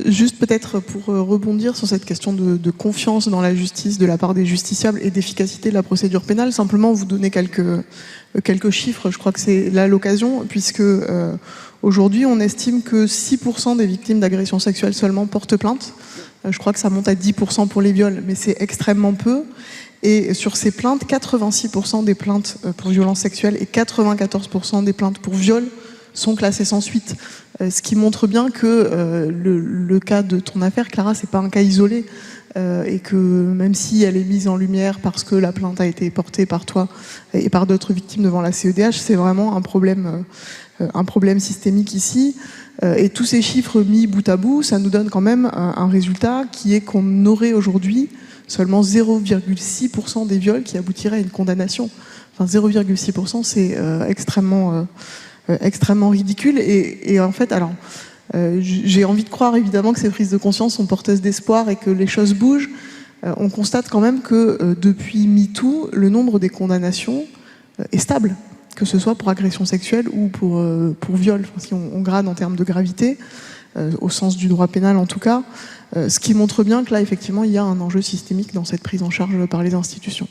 Juste peut-être pour rebondir sur cette question de confiance dans la justice de la part des justiciables et d'efficacité de la procédure pénale, simplement vous donner quelques chiffres, je crois que c'est là l'occasion, puisque aujourd'hui on estime que 6% des victimes d'agressions sexuelles seulement portent plainte. Je crois que ça monte à 10% pour les viols, mais c'est extrêmement peu. Et sur ces plaintes, 86% des plaintes pour violences sexuelles et 94% des plaintes pour viol sont classées sans suite. Ce qui montre bien que le cas de ton affaire, Clara, c'est pas un cas isolé. Et que même si elle est mise en lumière parce que la plainte a été portée par toi et par d'autres victimes devant la CEDH, c'est vraiment un problème systémique ici. Et tous ces chiffres mis bout à bout, ça nous donne quand même un résultat qui est qu'on aurait aujourd'hui seulement 0,6% des viols qui aboutiraient à une condamnation. Enfin 0,6%, c'est extrêmement ridicule. Et en fait, alors... j'ai envie de croire évidemment que ces prises de conscience sont porteuses d'espoir et que les choses bougent. On constate quand même que depuis MeToo, le nombre des condamnations est stable, que ce soit pour agression sexuelle ou pour viol, si on grade en termes de gravité, au sens du droit pénal en tout cas, ce qui montre bien que là effectivement il y a un enjeu systémique dans cette prise en charge par les institutions.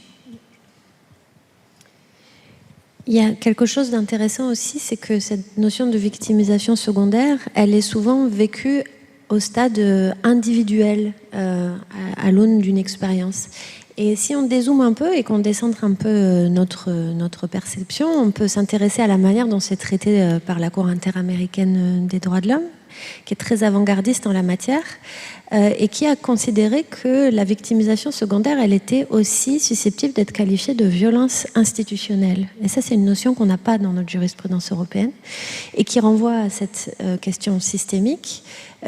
Il y a quelque chose d'intéressant aussi, c'est que cette notion de victimisation secondaire, elle est souvent vécue au stade individuel, à l'aune d'une expérience. Et si on dézoome un peu et qu'on décentre un peu notre perception, on peut s'intéresser à la manière dont c'est traité par la Cour interaméricaine des droits de l'homme, qui est très avant-gardiste en la matière, et qui a considéré que la victimisation secondaire, elle était aussi susceptible d'être qualifiée de violence institutionnelle. Et ça, c'est une notion qu'on n'a pas dans notre jurisprudence européenne, et qui renvoie à cette question systémique,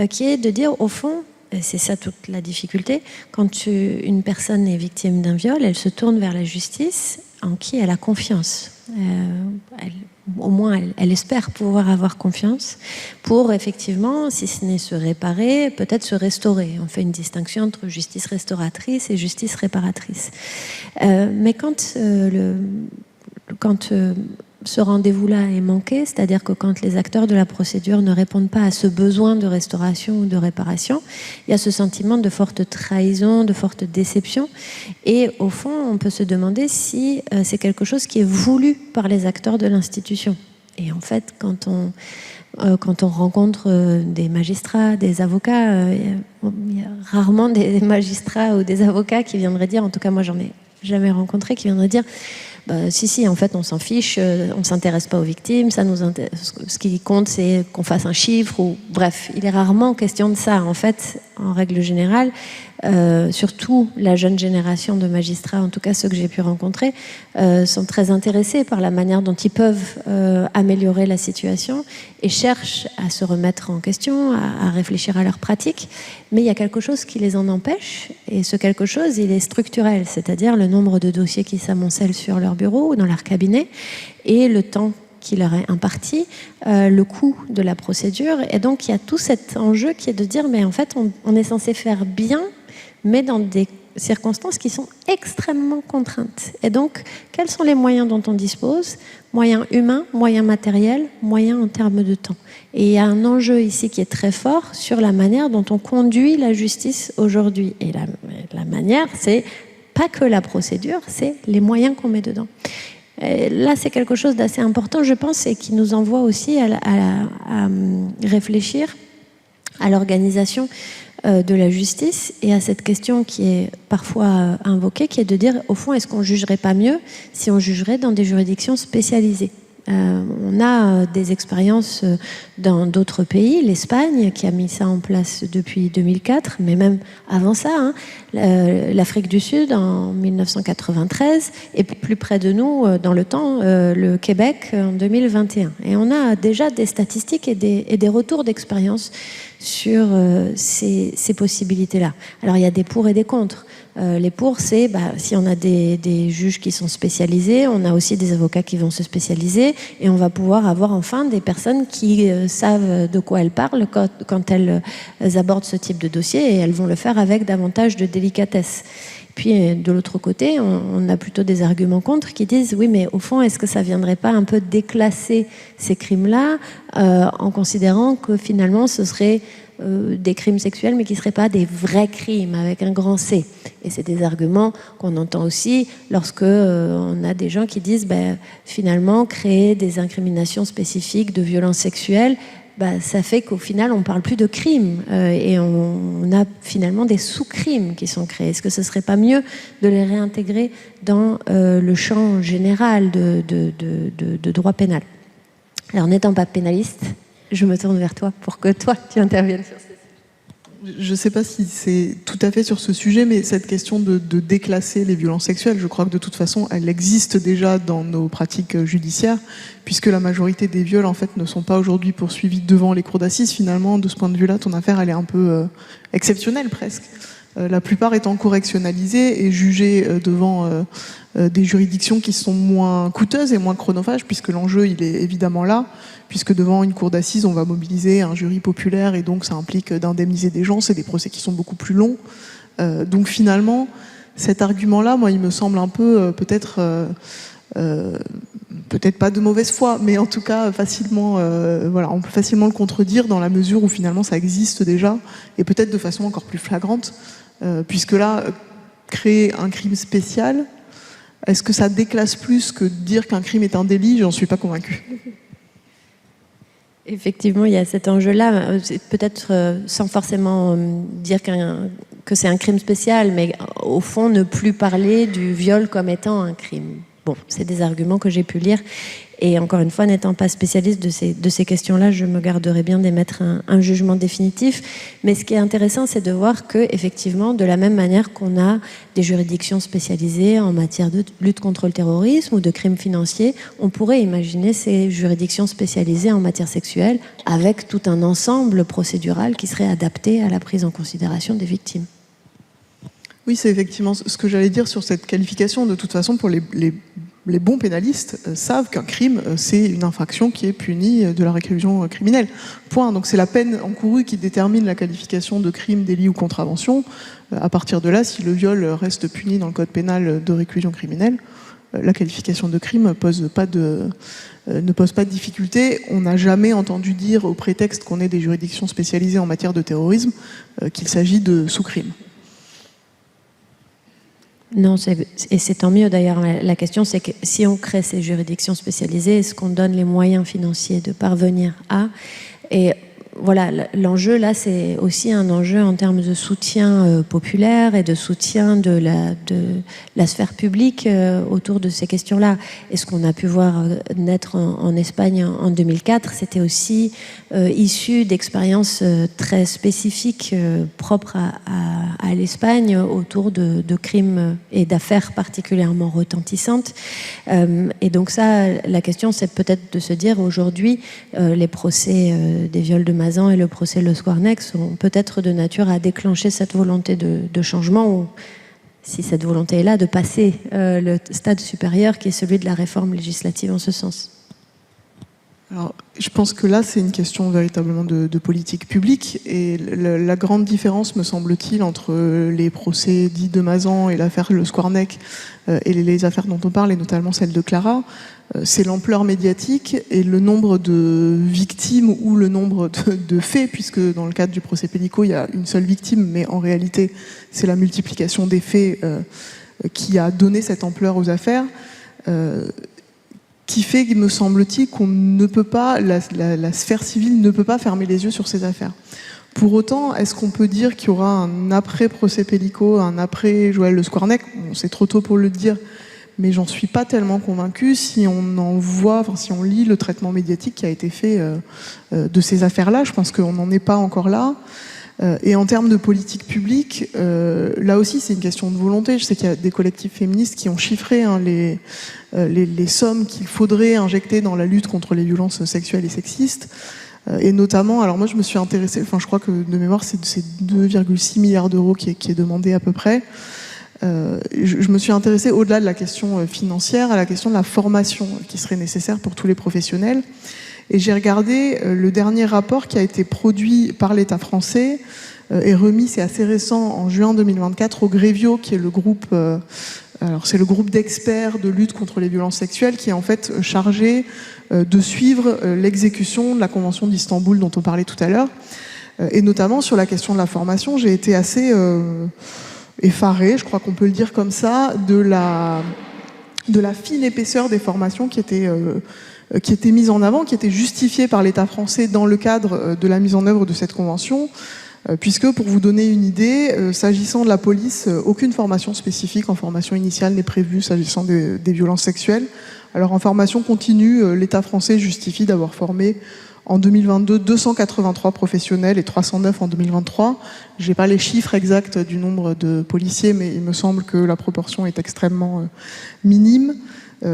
qui est de dire, au fond, et c'est ça toute la difficulté, quand une personne est victime d'un viol, elle se tourne vers la justice en qui elle a confiance. Au moins, elle espère pouvoir avoir confiance pour effectivement, si ce n'est se réparer, peut-être se restaurer. On fait une distinction entre justice restauratrice et justice réparatrice. Mais quand ce rendez-vous-là est manqué, c'est-à-dire que quand les acteurs de la procédure ne répondent pas à ce besoin de restauration ou de réparation, il y a ce sentiment de forte trahison, de forte déception. Et au fond, on peut se demander si c'est quelque chose qui est voulu par les acteurs de l'institution. Et en fait, quand on rencontre des magistrats, des avocats, il y a rarement des magistrats ou des avocats qui viendraient dire, en tout cas moi j'en ai jamais rencontré qui viendrait dire bah, si, en fait, on s'en fiche, on ne s'intéresse pas aux victimes, ce qui compte, c'est qu'on fasse un chiffre, ou bref, il est rarement question de ça. En fait, en règle générale, surtout la jeune génération de magistrats, en tout cas ceux que j'ai pu rencontrer, sont très intéressés par la manière dont ils peuvent améliorer la situation et cherchent à se remettre en question, à réfléchir à leurs pratiques. Mais il y a quelque chose qui les en empêche, et ce quelque chose, il est structurel, c'est-à-dire le nombre de dossiers qui s'amoncellent sur leur bureau ou dans leur cabinet, et le temps qui leur est imparti, le coût de la procédure. Et donc, il y a tout cet enjeu qui est de dire, mais en fait, on est censé faire bien, mais dans des circonstances qui sont extrêmement contraintes. Et donc, quels sont les moyens dont on dispose? Moyens humains, moyens matériels, moyens en termes de temps. Et il y a un enjeu ici qui est très fort sur la manière dont on conduit la justice aujourd'hui. Et la manière, c'est pas que la procédure, c'est les moyens qu'on met dedans. Et là, c'est quelque chose d'assez important, je pense, et qui nous envoie aussi à réfléchir à l'organisation de la justice et à cette question qui est parfois invoquée, qui est de dire, au fond, est-ce qu'on ne jugerait pas mieux si on jugerait dans des juridictions spécialisées ? On a des expériences dans d'autres pays, l'Espagne qui a mis ça en place depuis 2004, mais même avant ça, l'Afrique du Sud en 1993, et plus près de nous dans le temps, le Québec en 2021. Et on a déjà des statistiques et des retours d'expérience sur ces possibilités-là. Alors il y a des pour et des contre. Les pour, c'est si on a des juges qui sont spécialisés, on a aussi des avocats qui vont se spécialiser, et on va pouvoir avoir enfin des personnes qui savent de quoi elles parlent quand elles abordent ce type de dossier, et elles vont le faire avec davantage de délicatesse. Puis de l'autre côté, on a plutôt des arguments contre qui disent oui, mais au fond, est-ce que ça viendrait pas un peu déclasser ces crimes-là en considérant que finalement ce serait des crimes sexuels, mais qui ne seraient pas des vrais crimes avec un grand C. Et c'est des arguments qu'on entend aussi lorsque on a des gens qui disent finalement créer des incriminations spécifiques de violences sexuelles, ça fait qu'au final on ne parle plus de crimes et on a finalement des sous-crimes qui sont créés. Est-ce que ce ne serait pas mieux de les réintégrer dans le champ général de droit pénal? Alors, n'étant pas pénaliste, je me tourne vers toi pour que toi, tu interviennes sur ce sujet. Je ne sais pas si c'est tout à fait sur ce sujet, mais cette question de déclasser les violences sexuelles, je crois que de toute façon, elle existe déjà dans nos pratiques judiciaires, puisque la majorité des viols, en fait, ne sont pas aujourd'hui poursuivis devant les cours d'assises. Finalement, de ce point de vue-là, ton affaire, elle est un peu exceptionnelle, presque. La plupart étant correctionnalisées et jugées devant des juridictions qui sont moins coûteuses et moins chronophages, puisque l'enjeu, il est évidemment là, puisque devant une cour d'assises, on va mobiliser un jury populaire et donc ça implique d'indemniser des gens, c'est des procès qui sont beaucoup plus longs. Donc finalement, cet argument-là, moi, il me semble un peu peut-être pas de mauvaise foi, mais en tout cas facilement, on peut facilement le contredire dans la mesure où finalement ça existe déjà, et peut-être de façon encore plus flagrante, puisque là, créer un crime spécial, est-ce que ça déclasse plus que de dire qu'un crime est un délit? J'en suis pas convaincue. Effectivement, il y a cet enjeu-là, peut-être sans forcément dire que c'est un crime spécial, mais au fond, ne plus parler du viol comme étant un crime. Bon, c'est des arguments que j'ai pu lire. Et encore une fois, n'étant pas spécialiste de ces questions-là, je me garderai bien d'émettre un jugement définitif. Mais ce qui est intéressant, c'est de voir que, effectivement, de la même manière qu'on a des juridictions spécialisées en matière de lutte contre le terrorisme ou de crimes financiers, on pourrait imaginer ces juridictions spécialisées en matière sexuelle avec tout un ensemble procédural qui serait adapté à la prise en considération des victimes. Oui, c'est effectivement ce que j'allais dire sur cette qualification. De toute façon, pour les bons pénalistes savent qu'un crime, c'est une infraction qui est punie de la réclusion criminelle. Point. Donc c'est la peine encourue qui détermine la qualification de crime, délit ou contravention. À partir de là, si le viol reste puni dans le code pénal de réclusion criminelle, la qualification de crime ne pose pas de difficulté. On n'a jamais entendu dire, au prétexte qu'on ait des juridictions spécialisées en matière de terrorisme, qu'il s'agit de sous-crimes. Non, et c'est tant mieux d'ailleurs. La question, c'est que si on crée ces juridictions spécialisées, est-ce qu'on donne les moyens financiers de parvenir à... Et voilà, l'enjeu là, c'est aussi un enjeu en termes de soutien populaire et de soutien de la sphère publique autour de ces questions-là. Et ce qu'on a pu voir naître en Espagne en 2004, c'était aussi issu d'expériences très spécifiques propres à l'Espagne autour de crimes et d'affaires particulièrement retentissantes. Et donc ça, la question, c'est peut-être de se dire aujourd'hui, les procès des viols de Mazan et le procès Le Squarnec sont peut-être de nature à déclencher cette volonté de changement, ou si cette volonté est là, de passer le stade supérieur qui est celui de la réforme législative en ce sens. Alors, je pense que là, c'est une question véritablement de politique publique, et la grande différence, me semble-t-il, entre les procès dits de Mazan et l'affaire Le Squarnec et les affaires dont on parle, et notamment celle de Clara, c'est l'ampleur médiatique et le nombre de victimes ou le nombre de faits, puisque dans le cadre du procès Pellico, il y a une seule victime, mais en réalité, c'est la multiplication des faits qui a donné cette ampleur aux affaires. Qui fait, me semble-t-il, qu'on ne peut pas, la sphère civile ne peut pas fermer les yeux sur ces affaires. Pour autant, est-ce qu'on peut dire qu'il y aura un après-procès Pellico, un après-Joël Le Squarnec ? Bon, c'est trop tôt pour le dire, mais j'en suis pas tellement convaincue si on lit le traitement médiatique qui a été fait de ces affaires-là. Je pense qu'on n'en est pas encore là. Et en termes de politique publique, là aussi c'est une question de volonté. Je sais qu'il y a des collectifs féministes qui ont chiffré les sommes qu'il faudrait injecter dans la lutte contre les violences sexuelles et sexistes. Et notamment, alors moi je me suis intéressée, je crois que de mémoire c'est 2,6 milliards d'euros qui est demandé à peu près. Je me suis intéressée au-delà de la question financière à la question de la formation qui serait nécessaire pour tous les professionnels. Et j'ai regardé le dernier rapport qui a été produit par l'État français et remis, c'est assez récent, en juin 2024 au Grevio, qui est le groupe, c'est le groupe d'experts de lutte contre les violences sexuelles qui est en fait chargé de suivre l'exécution de la Convention d'Istanbul dont on parlait tout à l'heure. Et notamment sur la question de la formation, j'ai été assez effarée, je crois qu'on peut le dire comme ça, de la fine épaisseur des formations qui étaient mise en avant, qui était justifiée par l'État français dans le cadre de la mise en œuvre de cette convention, puisque, pour vous donner une idée, s'agissant de la police, aucune formation spécifique en formation initiale n'est prévue s'agissant des violences sexuelles. Alors en formation continue, l'État français justifie d'avoir formé en 2022 283 professionnels et 309 en 2023. J'ai pas les chiffres exacts du nombre de policiers, mais il me semble que la proportion est extrêmement minime.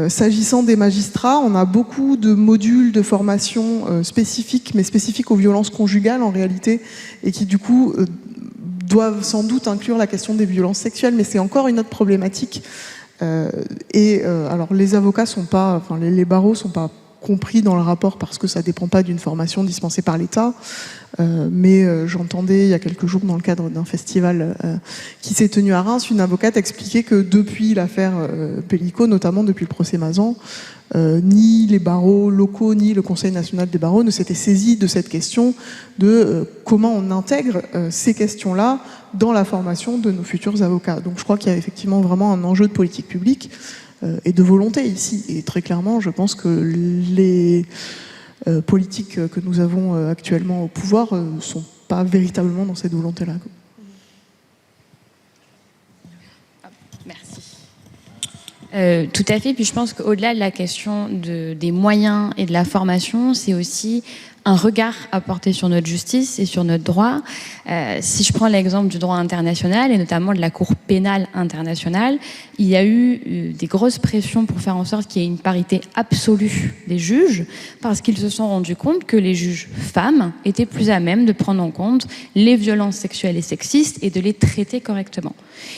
S'agissant des magistrats, on a beaucoup de modules de formation spécifiques, mais spécifiques aux violences conjugales en réalité, et qui du coup doivent sans doute inclure la question des violences sexuelles, mais c'est encore une autre problématique. Alors les avocats sont pas, les barreaux sont pas compris dans le rapport parce que ça dépend pas d'une formation dispensée par l'État. Mais j'entendais il y a quelques jours dans le cadre d'un festival qui s'est tenu à Reims, une avocate expliquer que depuis l'affaire Pellico, notamment depuis le procès Mazan, ni les barreaux locaux ni le Conseil national des barreaux ne s'étaient saisis de cette question de comment on intègre ces questions-là dans la formation de nos futurs avocats. Donc je crois qu'il y a effectivement vraiment un enjeu de politique publique et de volonté ici. Et très clairement, je pense que les politiques que nous avons actuellement au pouvoir ne sont pas véritablement dans cette volonté-là. Merci. Tout à fait. Puis je pense qu'au-delà de la question des moyens et de la formation, c'est aussi un regard à porter sur notre justice et sur notre droit. Si je prends l'exemple du droit international et notamment de la Cour pénale internationale, il y a eu des grosses pressions pour faire en sorte qu'il y ait une parité absolue des juges, parce qu'ils se sont rendus compte que les juges femmes étaient plus à même de prendre en compte les violences sexuelles et sexistes et de les traiter correctement.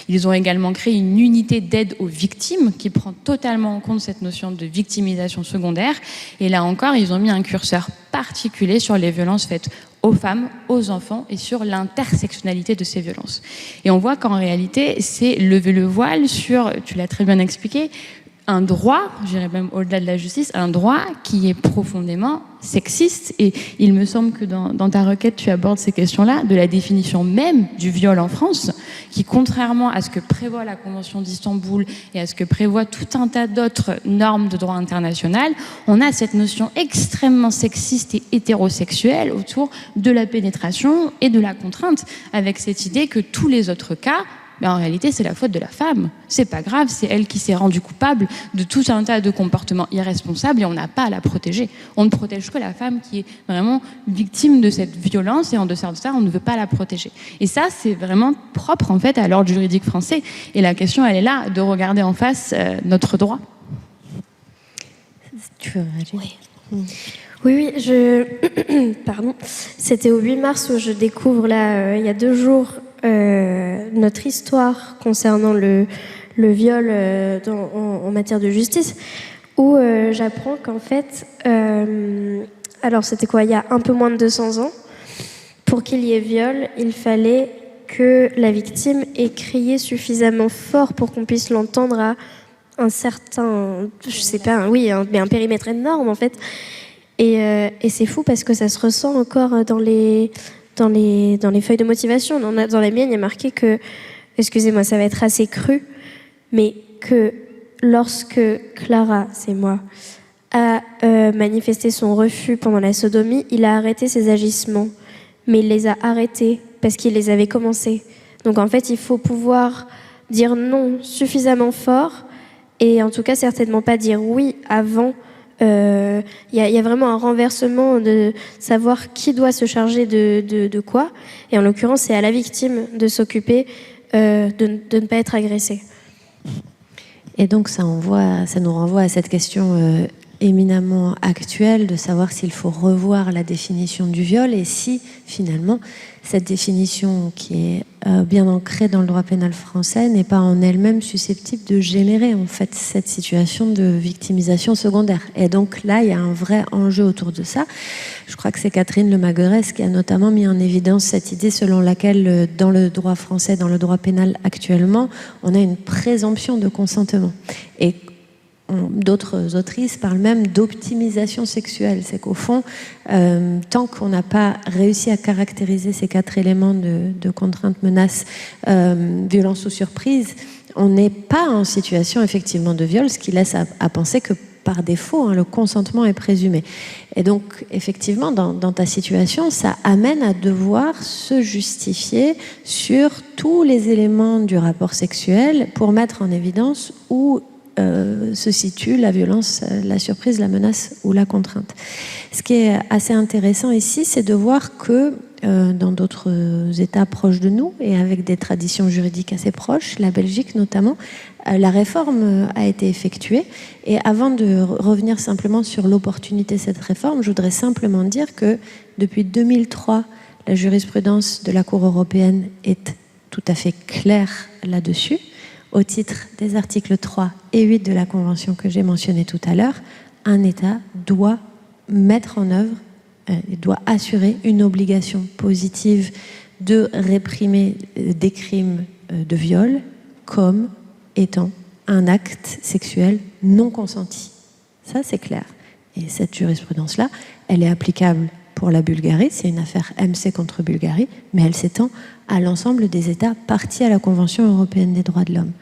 Ils ont également créé une unité d'aide aux victimes qui prend totalement en compte cette notion de victimisation secondaire. Et là encore, ils ont mis un curseur particulier sur les violences faites aux femmes, aux enfants et sur l'intersectionnalité de ces violences. Et on voit qu'en réalité, c'est lever le voile sur, tu l'as très bien expliqué, un droit, j'irais même au-delà de la justice, un droit qui est profondément sexiste. Et il me semble que dans ta requête, tu abordes ces questions-là, de la définition même du viol en France, qui, contrairement à ce que prévoit la Convention d'Istanbul et à ce que prévoit tout un tas d'autres normes de droit international, on a cette notion extrêmement sexiste et hétérosexuelle autour de la pénétration et de la contrainte, avec cette idée que tous les autres cas, mais en réalité, c'est la faute de la femme. C'est pas grave, c'est elle qui s'est rendue coupable de tout un tas de comportements irresponsables et on n'a pas à la protéger. On ne protège que la femme qui est vraiment victime de cette violence et en deçà de ça, on ne veut pas la protéger. Et ça, c'est vraiment propre en fait à l'ordre juridique français. Et la question, elle est là, de regarder en face notre droit. Tu veux réagir ? Oui, pardon. C'était au 8 mars où je découvre, là, il y a 2 jours, notre histoire concernant le viol en matière de justice, où j'apprends qu'en fait, alors c'était quoi, il y a un peu moins de 200 ans, pour qu'il y ait viol, il fallait que la victime ait crié suffisamment fort pour qu'on puisse l'entendre à un certain, je sais pas, mais un périmètre énorme en fait. Et c'est fou parce que ça se ressent encore dans les feuilles de motivation. Dans la mienne, il y a marqué que, excusez-moi, ça va être assez cru, mais que lorsque Clara, c'est moi, a manifesté son refus pendant la sodomie, il a arrêté ses agissements. Mais il les a arrêtés parce qu'il les avait commencés. Donc en fait, il faut pouvoir dire non suffisamment fort et en tout cas certainement pas dire oui avant. Il y a vraiment un renversement de savoir qui doit se charger de quoi. Et en l'occurrence, c'est à la victime de s'occuper de ne pas être agressée. Et donc ça nous renvoie à cette question éminemment actuelle de savoir s'il faut revoir la définition du viol et si finalement cette définition qui est bien ancrée dans le droit pénal français n'est pas en elle-même susceptible de générer en fait cette situation de victimisation secondaire. Et donc là, il y a un vrai enjeu autour de ça. Je crois que c'est Catherine Lemaguerès qui a notamment mis en évidence cette idée selon laquelle dans le droit français, dans le droit pénal actuellement, on a une présomption de consentement. Et d'autres autrices parlent même d'optimisation sexuelle. C'est qu'au fond, tant qu'on n'a pas réussi à caractériser ces 4 éléments de contrainte, menace, violence ou surprise, on n'est pas en situation effectivement de viol, ce qui laisse à penser que par défaut, le consentement est présumé. Et donc, effectivement, dans ta situation, ça amène à devoir se justifier sur tous les éléments du rapport sexuel pour mettre en évidence où se situe la violence, la surprise, la menace ou la contrainte. Ce qui est assez intéressant ici, c'est de voir que dans d'autres États proches de nous et avec des traditions juridiques assez proches, la Belgique notamment, la réforme a été effectuée. Et avant de revenir simplement sur l'opportunité de cette réforme, je voudrais simplement dire que depuis 2003, la jurisprudence de la Cour européenne est tout à fait claire là-dessus. Au titre des articles 3 et 8 de la Convention que j'ai mentionnée tout à l'heure, un État doit mettre en œuvre, doit assurer une obligation positive de réprimer des crimes de viol comme étant un acte sexuel non consenti. Ça, c'est clair. Et cette jurisprudence-là, elle est applicable pour la Bulgarie, c'est une affaire MC contre Bulgarie, mais elle s'étend à l'ensemble des États partis à la Convention européenne des droits de l'homme.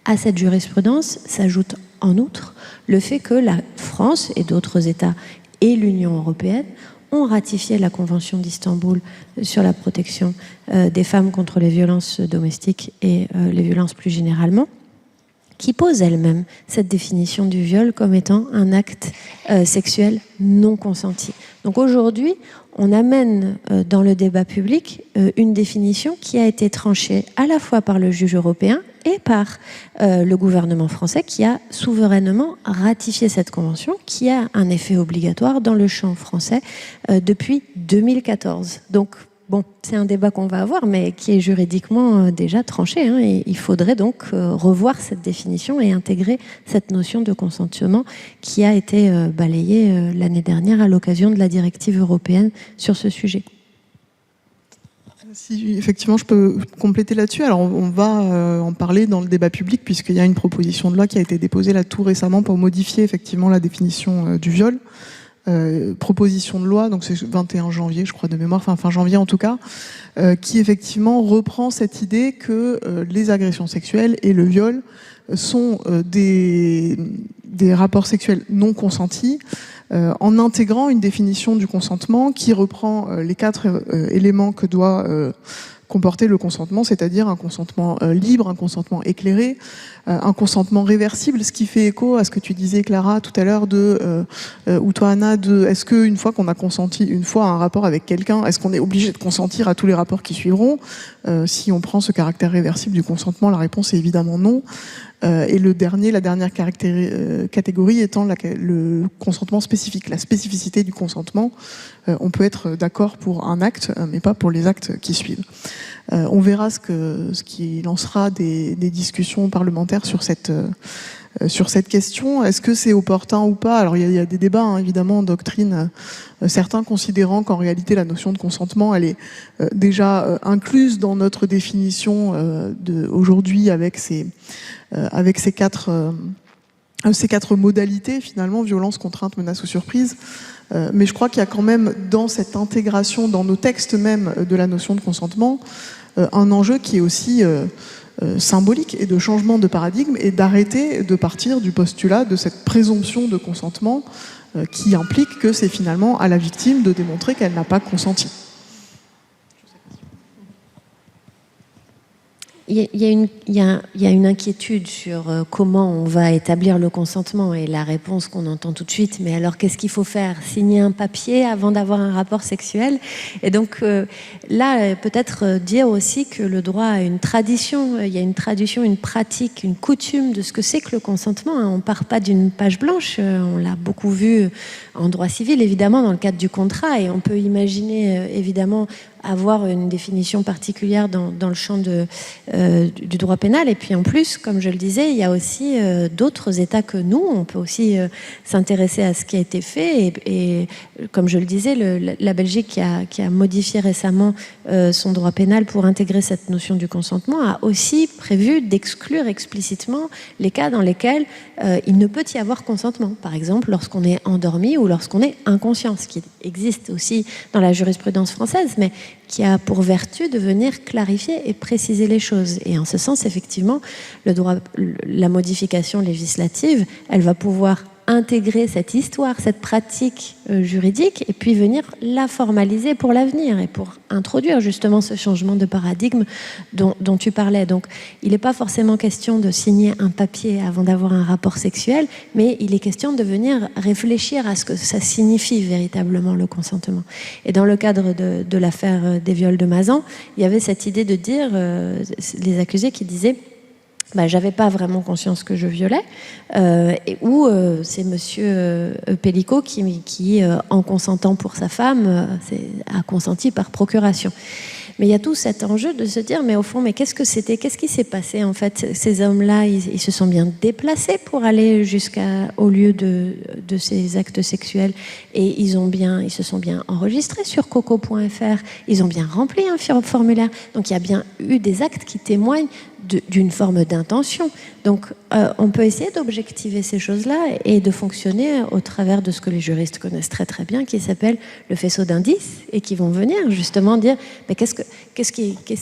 À cette jurisprudence s'ajoute en outre le fait que la France et d'autres États et l'Union européenne ont ratifié la Convention d'Istanbul sur la protection des femmes contre les violences domestiques et les violences plus généralement, qui pose elle-même cette définition du viol comme étant un acte sexuel non consenti. Donc aujourd'hui, on amène dans le débat public une définition qui a été tranchée à la fois par le juge européen et par le gouvernement français qui a souverainement ratifié cette convention qui a un effet obligatoire dans le champ français depuis 2014. Donc bon, c'est un débat qu'on va avoir, mais qui est juridiquement déjà tranché. Et il faudrait donc revoir cette définition et intégrer cette notion de consentement qui a été balayée l'année dernière à l'occasion de la directive européenne sur ce sujet. Si effectivement je peux compléter là-dessus, alors on va en parler dans le débat public puisqu'il y a une proposition de loi qui a été déposée là tout récemment pour modifier effectivement la définition du viol. Proposition de loi, donc c'est 21 janvier je crois de mémoire, fin janvier en tout cas, qui effectivement reprend cette idée que les agressions sexuelles et le viol sont des rapports sexuels non consentis, en intégrant une définition du consentement qui reprend les 4 éléments que doit comporter le consentement, c'est-à-dire un consentement libre, un consentement éclairé, un consentement réversible, ce qui fait écho à ce que tu disais Clara tout à l'heure ou toi Anna, est-ce qu'une fois qu'on a consenti une fois à un rapport avec quelqu'un, est-ce qu'on est obligé de consentir à tous les rapports qui suivront? Si on prend ce caractère réversible du consentement, la réponse est évidemment non. Et la dernière catégorie étant le consentement spécifique, la spécificité du consentement. On peut être d'accord pour un acte, mais pas pour les actes qui suivent. On verra ce qui lancera des discussions parlementaires sur cette question. Est-ce que c'est opportun ou pas? Alors il y a des débats hein, évidemment en doctrine, certains considérant qu'en réalité la notion de consentement elle est déjà incluse dans notre définition aujourd'hui avec ces 4 modalités finalement, violence, contrainte, menace ou surprise. Mais je crois qu'il y a quand même dans cette intégration, dans nos textes même de la notion de consentement, un enjeu qui est aussi symbolique et de changement de paradigme et d'arrêter de partir du postulat de cette présomption de consentement qui implique que c'est finalement à la victime de démontrer qu'elle n'a pas consenti. Il y a une inquiétude sur comment on va établir le consentement et la réponse qu'on entend tout de suite. Mais alors, qu'est-ce qu'il faut faire? Signer un papier avant d'avoir un rapport sexuel? Et donc là, peut-être dire aussi que le droit a une tradition. Il y a une tradition, une pratique, une coutume de ce que c'est que le consentement. On ne part pas d'une page blanche. On l'a beaucoup vu en droit civil, évidemment, dans le cadre du contrat. Et on peut imaginer, évidemment, avoir une définition particulière dans le champ du droit pénal. Et puis en plus, comme je le disais, il y a aussi d'autres États que nous. On peut aussi s'intéresser à ce qui a été fait. Et comme je le disais, la Belgique qui a modifié récemment son droit pénal pour intégrer cette notion du consentement a aussi prévu d'exclure explicitement les cas dans lesquels il ne peut y avoir consentement. Par exemple, lorsqu'on est endormi ou lorsqu'on est inconscient, ce qui existe aussi dans la jurisprudence française, mais qui a pour vertu de venir clarifier et préciser les choses. Et en ce sens, effectivement, la modification législative, elle va pouvoir intégrer cette histoire, cette pratique juridique, et puis venir la formaliser pour l'avenir et pour introduire justement ce changement de paradigme dont tu parlais. Donc, il n'est pas forcément question de signer un papier avant d'avoir un rapport sexuel, mais il est question de venir réfléchir à ce que ça signifie véritablement le consentement. Et dans le cadre de l'affaire des viols de Mazan, il y avait cette idée de dire, les accusés qui disaient j'avais pas vraiment conscience que je violais, c'est monsieur Pellicot qui en consentant pour sa femme, a consenti par procuration. Mais il y a tout cet enjeu de se dire, mais au fond, mais qu'est-ce qui s'est passé en fait? Ces hommes-là, ils se sont bien déplacés pour aller jusqu'au lieu de ces actes sexuels, et ils se sont bien enregistrés sur coco.fr, ils ont bien rempli un formulaire, donc il y a bien eu des actes qui témoignent d'une forme d'intention. Donc on peut essayer d'objectiver ces choses-là et de fonctionner au travers de ce que les juristes connaissent très très bien, qui s'appelle le faisceau d'indices, et qui vont venir justement dire mais qu'est-ce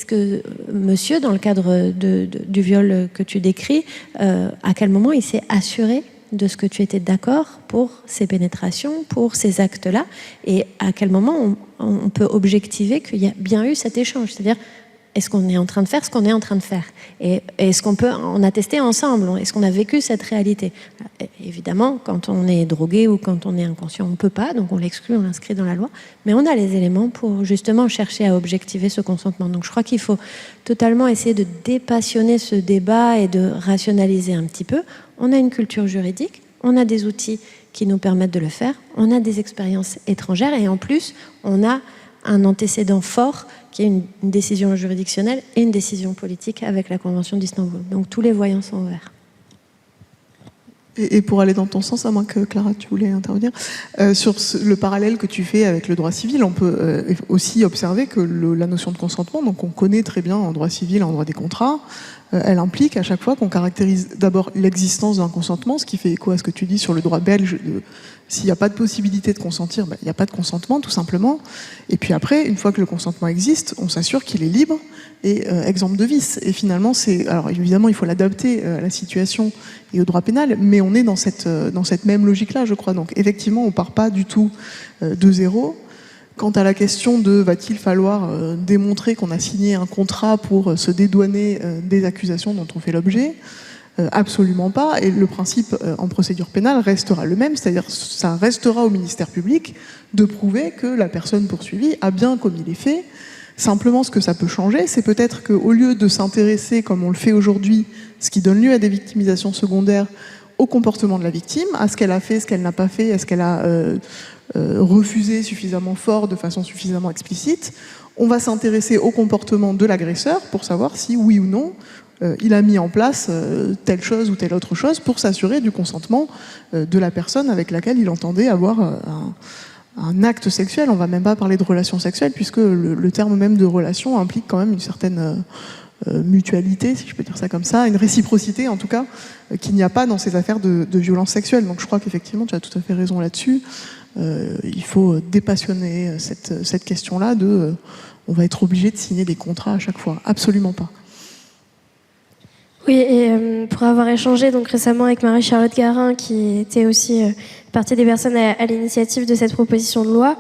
que monsieur, dans le cadre du viol que tu décris, à quel moment il s'est assuré de ce que tu étais d'accord pour ces pénétrations, pour ces actes-là, et à quel moment on peut objectiver qu'il y a bien eu cet échange, c'est-à-dire est-ce qu'on est en train de faire ce qu'on est en train de faire? Et est-ce qu'on peut en attester ensemble? Est-ce qu'on a vécu cette réalité? Évidemment, quand on est drogué ou quand on est inconscient, on ne peut pas, donc on l'exclut, on l'inscrit dans la loi. Mais on a les éléments pour justement chercher à objectiver ce consentement. Donc je crois qu'il faut totalement essayer de dépassionner ce débat et de rationaliser un petit peu. On a une culture juridique, on a des outils qui nous permettent de le faire, on a des expériences étrangères, et en plus, on a un antécédent fort qui est une décision juridictionnelle et une décision politique avec la Convention d'Istanbul. Donc tous les voyants sont ouverts. Et pour aller dans ton sens, à moins que Clara, tu voulais intervenir, sur le parallèle que tu fais avec le droit civil, on peut aussi observer que la notion de consentement, donc on connaît très bien en droit civil, en droit des contrats, elle implique à chaque fois qu'on caractérise d'abord l'existence d'un consentement, ce qui fait écho à ce que tu dis sur le droit belge. S'il n'y a pas de possibilité de consentir, il n'y a pas de consentement, tout simplement. Et puis après, une fois que le consentement existe, on s'assure qu'il est libre et exempt de vice. Et finalement, alors évidemment, il faut l'adapter à la situation et au droit pénal, mais on est dans cette même logique-là, je crois. Donc effectivement, on ne part pas du tout de zéro. Quant à la question de va-t-il falloir démontrer qu'on a signé un contrat pour se dédouaner des accusations dont on fait l'objet, absolument pas. Et le principe en procédure pénale restera le même, c'est-à-dire ça restera au ministère public de prouver que la personne poursuivie a bien commis les faits. Simplement, ce que ça peut changer, c'est peut-être qu'au lieu de s'intéresser, comme on le fait aujourd'hui, ce qui donne lieu à des victimisations secondaires, au comportement de la victime, à ce qu'elle a fait, ce qu'elle n'a pas fait, à ce qu'elle a refusé suffisamment fort, de façon suffisamment explicite, on va s'intéresser au comportement de l'agresseur pour savoir si, oui ou non, il a mis en place telle chose ou telle autre chose pour s'assurer du consentement de la personne avec laquelle il entendait avoir un acte sexuel. On ne va même pas parler de relation sexuelle, puisque le terme même de relation implique quand même une certaine mutualité, si je peux dire ça comme ça, une réciprocité en tout cas, qu'il n'y a pas dans ces affaires de violence sexuelle. Donc je crois qu'effectivement, tu as tout à fait raison là-dessus. Il faut dépassionner cette question-là de on va être obligé de signer des contrats à chaque fois. Absolument pas. Oui, et pour avoir échangé donc récemment avec Marie-Charlotte Garin, qui était aussi partie des personnes à l'initiative de cette proposition de loi,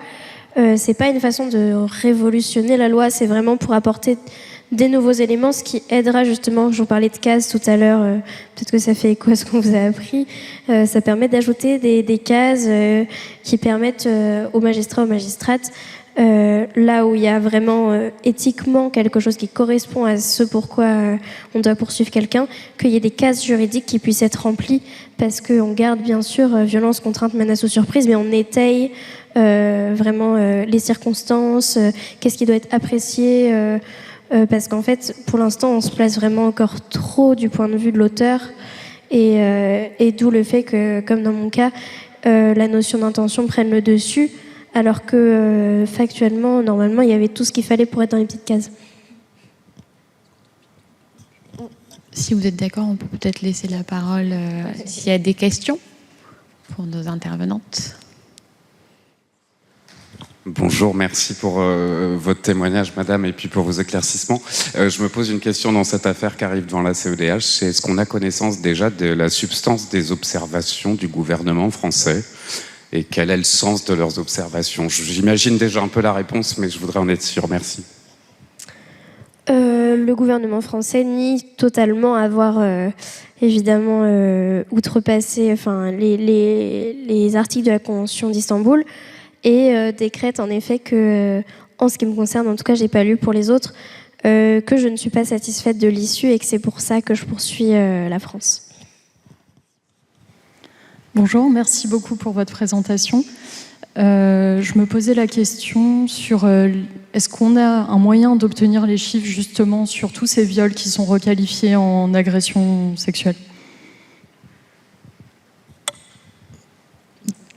c'est pas une façon de révolutionner la loi, c'est vraiment pour apporter des nouveaux éléments, ce qui aidera justement, je vous parlais de cases tout à l'heure, peut-être que ça fait écho à ce qu'on vous a appris, ça permet d'ajouter des cases qui permettent aux magistrats, aux magistrates, là où il y a vraiment éthiquement quelque chose qui correspond à ce pourquoi on doit poursuivre quelqu'un, qu'il y ait des cases juridiques qui puissent être remplies, parce qu'on garde bien sûr violence, contrainte, menace ou surprise, mais on étaye vraiment les circonstances, qu'est-ce qui doit être apprécié, parce qu'en fait, pour l'instant, on se place vraiment encore trop du point de vue de l'auteur, et d'où le fait que, comme dans mon cas, la notion d'intention prenne le dessus, alors que factuellement, normalement, il y avait tout ce qu'il fallait pour être dans les petites cases. Si vous êtes d'accord, on peut peut-être laisser la parole s'il y a des questions pour nos intervenantes. Bonjour, merci pour votre témoignage, madame, et puis pour vos éclaircissements. Je me pose une question dans cette affaire qui arrive devant la CEDH, c'est est-ce qu'on a connaissance déjà de la substance des observations du gouvernement français et quel est le sens de leurs observations? J'imagine déjà un peu la réponse, mais je voudrais en être sûr. Merci. Le gouvernement français nie totalement avoir évidemment outrepassé les articles de la Convention d'Istanbul et décrète en effet que, en ce qui me concerne, en tout cas j'ai pas lu pour les autres, que je ne suis pas satisfaite de l'issue et que c'est pour ça que je poursuis la France. Bonjour, merci beaucoup pour votre présentation. Je me posais la question sur est-ce qu'on a un moyen d'obtenir les chiffres justement sur tous ces viols qui sont requalifiés en agression sexuelle?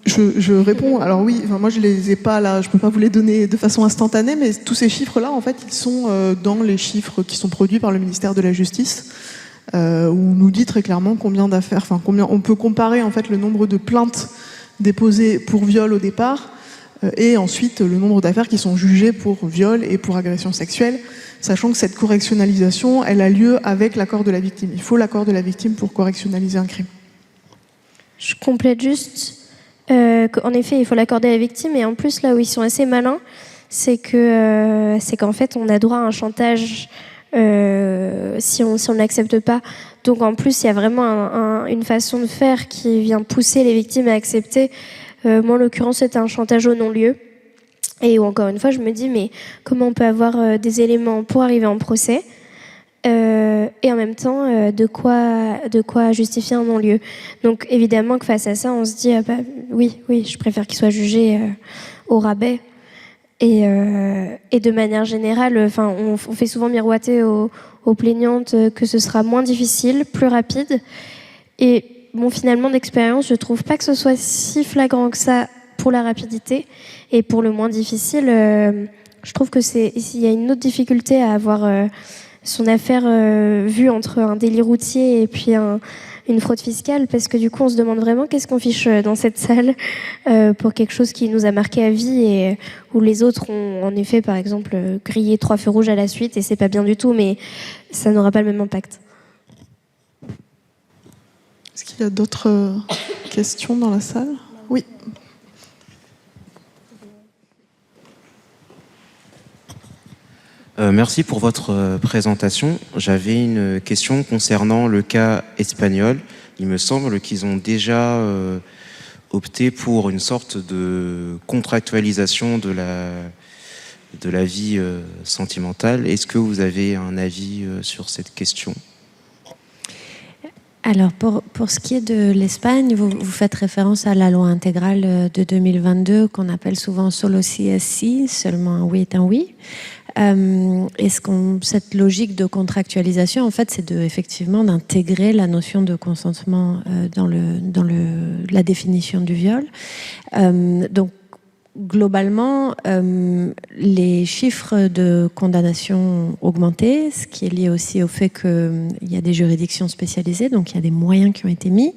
Je réponds. Alors oui, moi je les ai pas là, je peux pas vous les donner de façon instantanée, mais tous ces chiffres-là, en fait, ils sont dans les chiffres qui sont produits par le ministère de la Justice, où on nous dit très clairement combien d'affaires, combien on peut comparer en fait le nombre de plaintes déposées pour viol au départ et ensuite le nombre d'affaires qui sont jugées pour viol et pour agression sexuelle, sachant que cette correctionnalisation, elle a lieu avec l'accord de la victime. Il faut l'accord de la victime pour correctionnaliser un crime. Je complète juste qu'en effet, il faut l'accorder à la victime, et en plus, là où ils sont assez malins, c'est qu'en fait, on a droit à un chantage si on n'accepte pas. Donc en plus, il y a vraiment une façon de faire qui vient pousser les victimes à accepter. Moi, en l'occurrence, c'était un chantage au non-lieu. Et où, encore une fois, je me dis, mais comment on peut avoir des éléments pour arriver en procès et en même temps, de quoi justifier un non-lieu. Donc évidemment que face à ça, on se dit, oui, je préfère qu'il soit jugé au rabais. Et de manière générale, on fait souvent miroiter aux plaignantes que ce sera moins difficile, plus rapide. Et bon, finalement, d'expérience, je trouve pas que ce soit si flagrant que ça pour la rapidité. Et pour le moins difficile, je trouve que il y a une autre difficulté à avoir son affaire vue entre un délit routier et puis une fraude fiscale, parce que du coup on se demande vraiment qu'est-ce qu'on fiche dans cette salle pour quelque chose qui nous a marqué à vie, et où les autres ont en effet par exemple grillé 3 feux rouges à la suite, et c'est pas bien du tout, mais ça n'aura pas le même impact. Est-ce qu'il y a d'autres questions dans la salle? Oui. Merci pour votre présentation. J'avais une question concernant le cas espagnol. Il me semble qu'ils ont déjà opté pour une sorte de contractualisation de la vie sentimentale. Est-ce que vous avez un avis sur cette question ? Alors, pour ce qui est de l'Espagne, vous faites référence à la loi intégrale de 2022 qu'on appelle souvent solo si es si, seulement un oui est un oui. Et cette logique de contractualisation, en fait, c'est effectivement d'intégrer la notion de consentement dans la définition du viol. Donc, globalement, les chiffres de condamnation ont augmenté, ce qui est lié aussi au fait qu'il y a des juridictions spécialisées, donc il y a des moyens qui ont été mis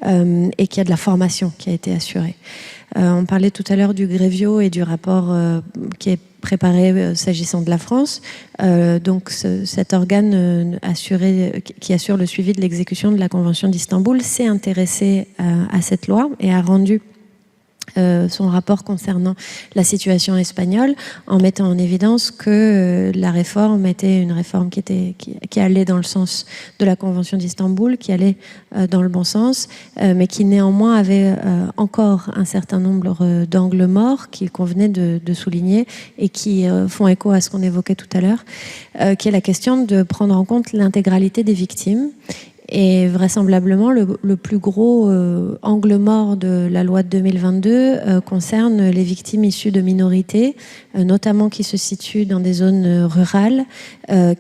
et qu'il y a de la formation qui a été assurée. On parlait tout à l'heure du Grevio et du rapport qui est préparé s'agissant de la France. Donc cet organe qui assure le suivi de l'exécution de la Convention d'Istanbul s'est intéressé à cette loi et a rendu son rapport concernant la situation espagnole, en mettant en évidence que la réforme était une réforme qui allait dans le sens de la Convention d'Istanbul, qui allait dans le bon sens, mais qui néanmoins avait encore un certain nombre d'angles morts qu'il convenait de souligner et qui font écho à ce qu'on évoquait tout à l'heure, qui est la question de prendre en compte l'intégralité des victimes. Et vraisemblablement, le plus gros angle mort de la loi de 2022 concerne les victimes issues de minorités, notamment qui se situent dans des zones rurales,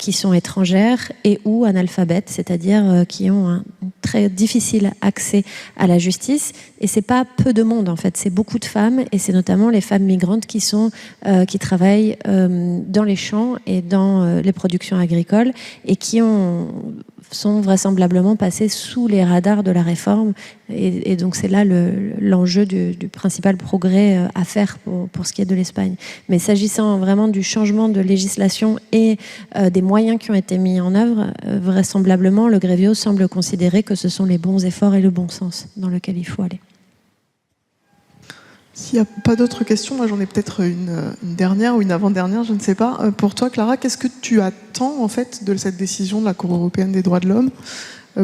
qui sont étrangères et ou analphabètes, c'est-à-dire qui ont un très difficile accès à la justice. Et c'est pas peu de monde, en fait, c'est beaucoup de femmes, et c'est notamment les femmes migrantes qui travaillent dans les champs et dans les productions agricoles, et qui sont vraisemblablement passés sous les radars de la réforme, et donc c'est là l'enjeu du principal progrès à faire pour ce qui est de l'Espagne. Mais s'agissant vraiment du changement de législation et des moyens qui ont été mis en œuvre, vraisemblablement le Grevio semble considérer que ce sont les bons efforts et le bon sens dans lequel il faut aller. S'il n'y a pas d'autres questions, moi j'en ai peut-être une dernière ou une avant-dernière, je ne sais pas. Pour toi, Clara, qu'est-ce que tu attends en fait de cette décision de la Cour européenne des droits de l'homme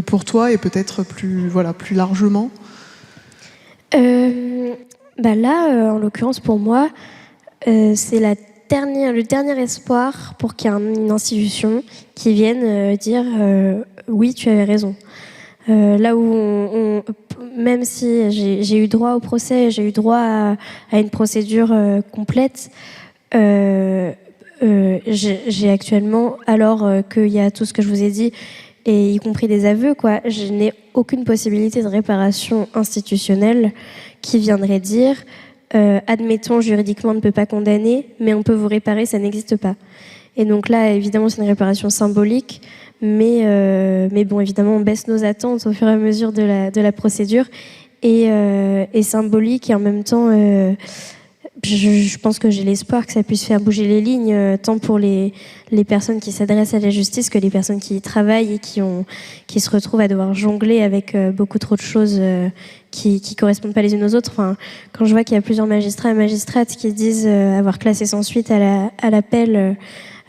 pour toi et peut-être plus largement? Là, en l'occurrence pour moi, c'est le dernier espoir pour qu'il y ait une institution qui vienne dire oui, tu avais raison. Là où même si j'ai eu droit au procès, j'ai eu droit à une procédure complète, j'ai actuellement, alors qu'il y a tout ce que je vous ai dit, et y compris des aveux, je n'ai aucune possibilité de réparation institutionnelle qui viendrait dire admettons, juridiquement on ne peut pas condamner, mais on peut vous réparer, ça n'existe pas. Et donc là, évidemment, c'est une réparation symbolique, mais bon, évidemment, on baisse nos attentes au fur et à mesure de la procédure, et symbolique, et en même temps, je pense que j'ai l'espoir que ça puisse faire bouger les lignes, tant pour les personnes qui s'adressent à la justice que les personnes qui y travaillent et qui se retrouvent à devoir jongler avec beaucoup trop de choses qui correspondent pas les unes aux autres. Enfin, quand je vois qu'il y a plusieurs magistrats et magistrates qui disent avoir classé sans suite à l'appel,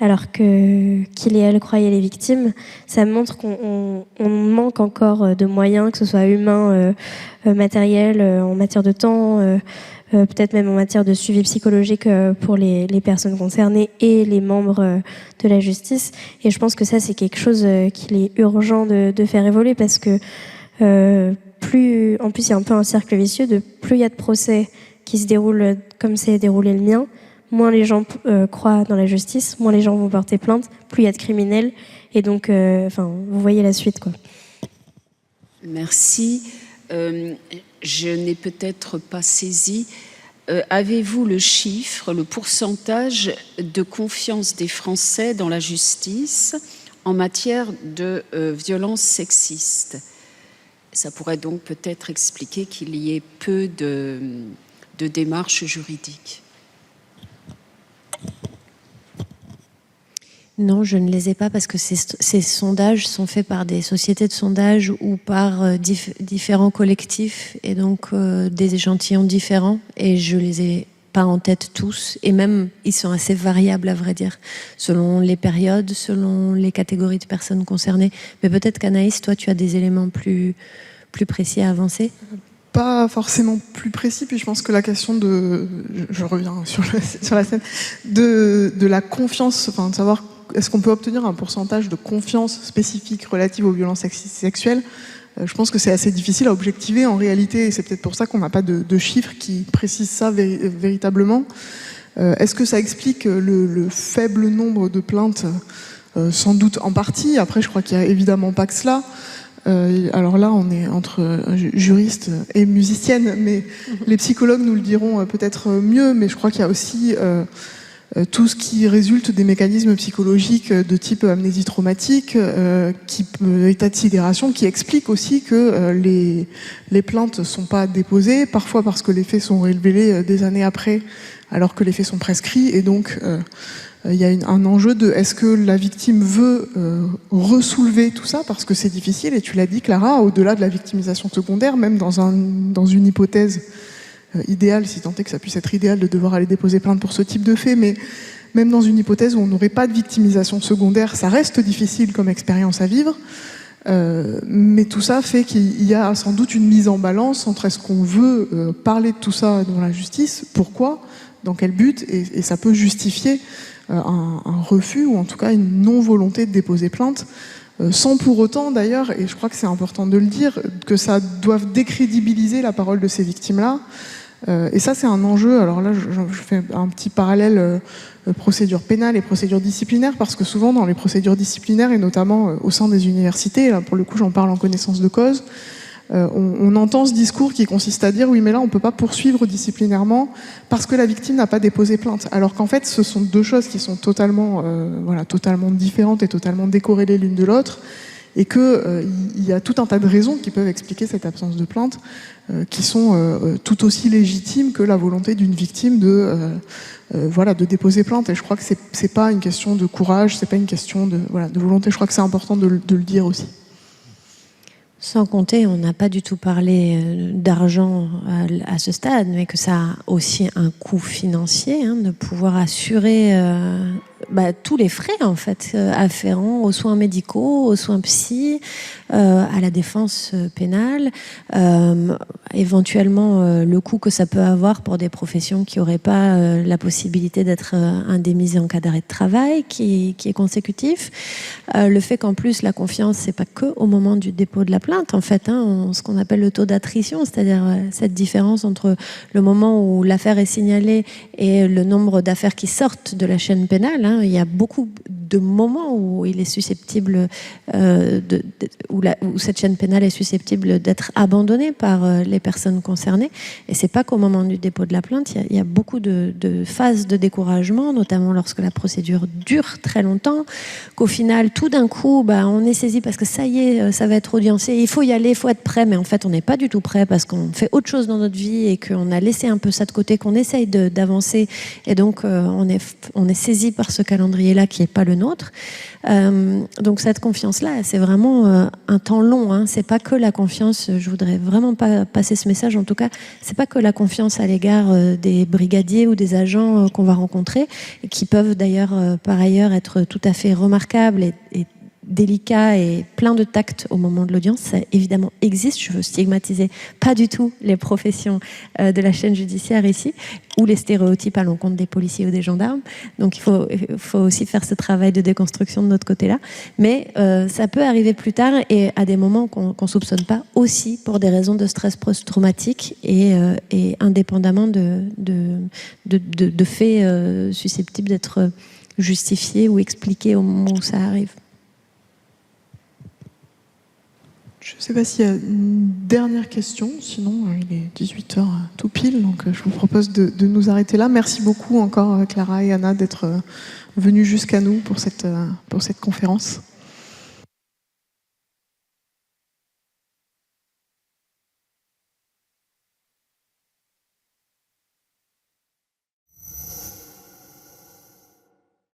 alors qu'il et elle croyaient les victimes, ça montre qu'on manque encore de moyens, que ce soit humains, matériels, en matière de temps, peut-être même en matière de suivi psychologique pour les personnes concernées et les membres de la justice. Et je pense que ça, c'est quelque chose qu'il est urgent de faire évoluer, parce que en plus, il y a un peu un cercle vicieux de plus il y a de procès qui se déroulent comme s'est déroulé le mien, moins les gens croient dans la justice, moins les gens vont porter plainte, plus il y a de criminels. Et donc, vous voyez la suite, quoi. Merci. Je n'ai peut-être pas saisi. Avez-vous le chiffre, le pourcentage de confiance des Français dans la justice en matière de violences sexistes? Ça pourrait donc peut-être expliquer qu'il y ait peu de démarches juridiques. Non, je ne les ai pas parce que ces sondages sont faits par des sociétés de sondage ou par différents collectifs et donc des échantillons différents et je les ai pas en tête tous et même ils sont assez variables à vrai dire selon les périodes, selon les catégories de personnes concernées. Mais peut-être qu'Anaïs, toi tu as des éléments plus précis à avancer. Pas forcément plus précis, puis je pense que la question je reviens sur la scène, de la confiance, enfin de savoir est-ce qu'on peut obtenir un pourcentage de confiance spécifique relative aux violences sexuelles, je pense que c'est assez difficile à objectiver en réalité, et c'est peut-être pour ça qu'on n'a pas de chiffres qui précisent ça véritablement. Est-ce que ça explique le faible nombre de plaintes? Sans doute en partie, après je crois qu'il n'y a évidemment pas que cela. Alors là, on est entre juristes et musiciennes, mais les psychologues nous le diront peut-être mieux, mais je crois qu'il y a aussi tout ce qui résulte des mécanismes psychologiques de type amnésie traumatique, état de sidération, qui explique aussi que les plaintes ne sont pas déposées, parfois parce que les faits sont révélés des années après, alors que les faits sont prescrits, et donc il y a un enjeu de est-ce que la victime veut ressoulever tout ça, parce que c'est difficile, et tu l'as dit Clara, au-delà de la victimisation secondaire, même dans une hypothèse idéale, si tant est que ça puisse être idéal de devoir aller déposer plainte pour ce type de fait, mais même dans une hypothèse où on n'aurait pas de victimisation secondaire, ça reste difficile comme expérience à vivre, mais tout ça fait qu'il y a sans doute une mise en balance entre est-ce qu'on veut parler de tout ça dans la justice, pourquoi, dans quel but, et ça peut justifier un refus ou en tout cas une non-volonté de déposer plainte, sans pour autant d'ailleurs, et je crois que c'est important de le dire, que ça doive décrédibiliser la parole de ces victimes-là. Et ça c'est un enjeu, alors là je fais un petit parallèle procédure pénale et procédure disciplinaire, parce que souvent dans les procédures disciplinaires et notamment au sein des universités, là pour le coup j'en parle en connaissance de cause, on entend ce discours qui consiste à dire oui mais là on ne peut pas poursuivre disciplinairement parce que la victime n'a pas déposé plainte, alors qu'en fait ce sont deux choses qui sont totalement différentes et totalement décorrélées l'une de l'autre, et qu'il y a tout un tas de raisons qui peuvent expliquer cette absence de plainte qui sont tout aussi légitimes que la volonté d'une victime de déposer plainte, et je crois que c'est pas une question de courage, c'est pas une question de volonté, je crois que c'est important de le dire aussi. Sans compter, on n'a pas du tout parlé d'argent à ce stade, mais que ça a aussi un coût financier, de pouvoir assurer tous les frais en fait afférents aux soins médicaux, aux soins psy, à la défense pénale, éventuellement le coût que ça peut avoir pour des professions qui n'auraient pas la possibilité d'être indemnisées en cas d'arrêt de travail, qui est consécutif. Le fait qu'en plus la confiance, c'est pas que au moment du dépôt de la plainte en fait, ce qu'on appelle le taux d'attrition, c'est-à-dire cette différence entre le moment où l'affaire est signalée et le nombre d'affaires qui sortent de la chaîne pénale. Il y a beaucoup de moments où il est susceptible où cette chaîne pénale est susceptible d'être abandonnée par les personnes concernées, et c'est pas qu'au moment du dépôt de la plainte. Il y a beaucoup de phases de découragement, notamment lorsque la procédure dure très longtemps, qu'au final tout d'un coup on est saisi parce que ça y est, ça va être audiencé, il faut y aller, il faut être prêt, mais en fait on n'est pas du tout prêt parce qu'on fait autre chose dans notre vie et qu'on a laissé un peu ça de côté, qu'on essaye d'avancer, et donc on est saisi par ce calendrier-là qui n'est pas le nôtre. Donc cette confiance-là, c'est vraiment un temps long. C'est pas que la confiance, je voudrais vraiment pas passer ce message, en tout cas, c'est pas que la confiance à l'égard des brigadiers ou des agents qu'on va rencontrer, et qui peuvent d'ailleurs par ailleurs être tout à fait remarquables et délicat et plein de tact au moment de l'audience. Ça évidemment existe, je veux stigmatiser pas du tout les professions de la chaîne judiciaire ici, ou les stéréotypes à l'encontre des policiers ou des gendarmes, donc il faut aussi faire ce travail de déconstruction de notre côté-là, mais ça peut arriver plus tard et à des moments qu'on soupçonne pas, aussi pour des raisons de stress post-traumatique et indépendamment de faits susceptibles d'être justifiés ou expliqués au moment où ça arrive. Je ne sais pas s'il y a une dernière question, sinon il est 18h tout pile, donc je vous propose de nous arrêter là. Merci beaucoup encore Clara et Anna d'être venues jusqu'à nous pour cette conférence.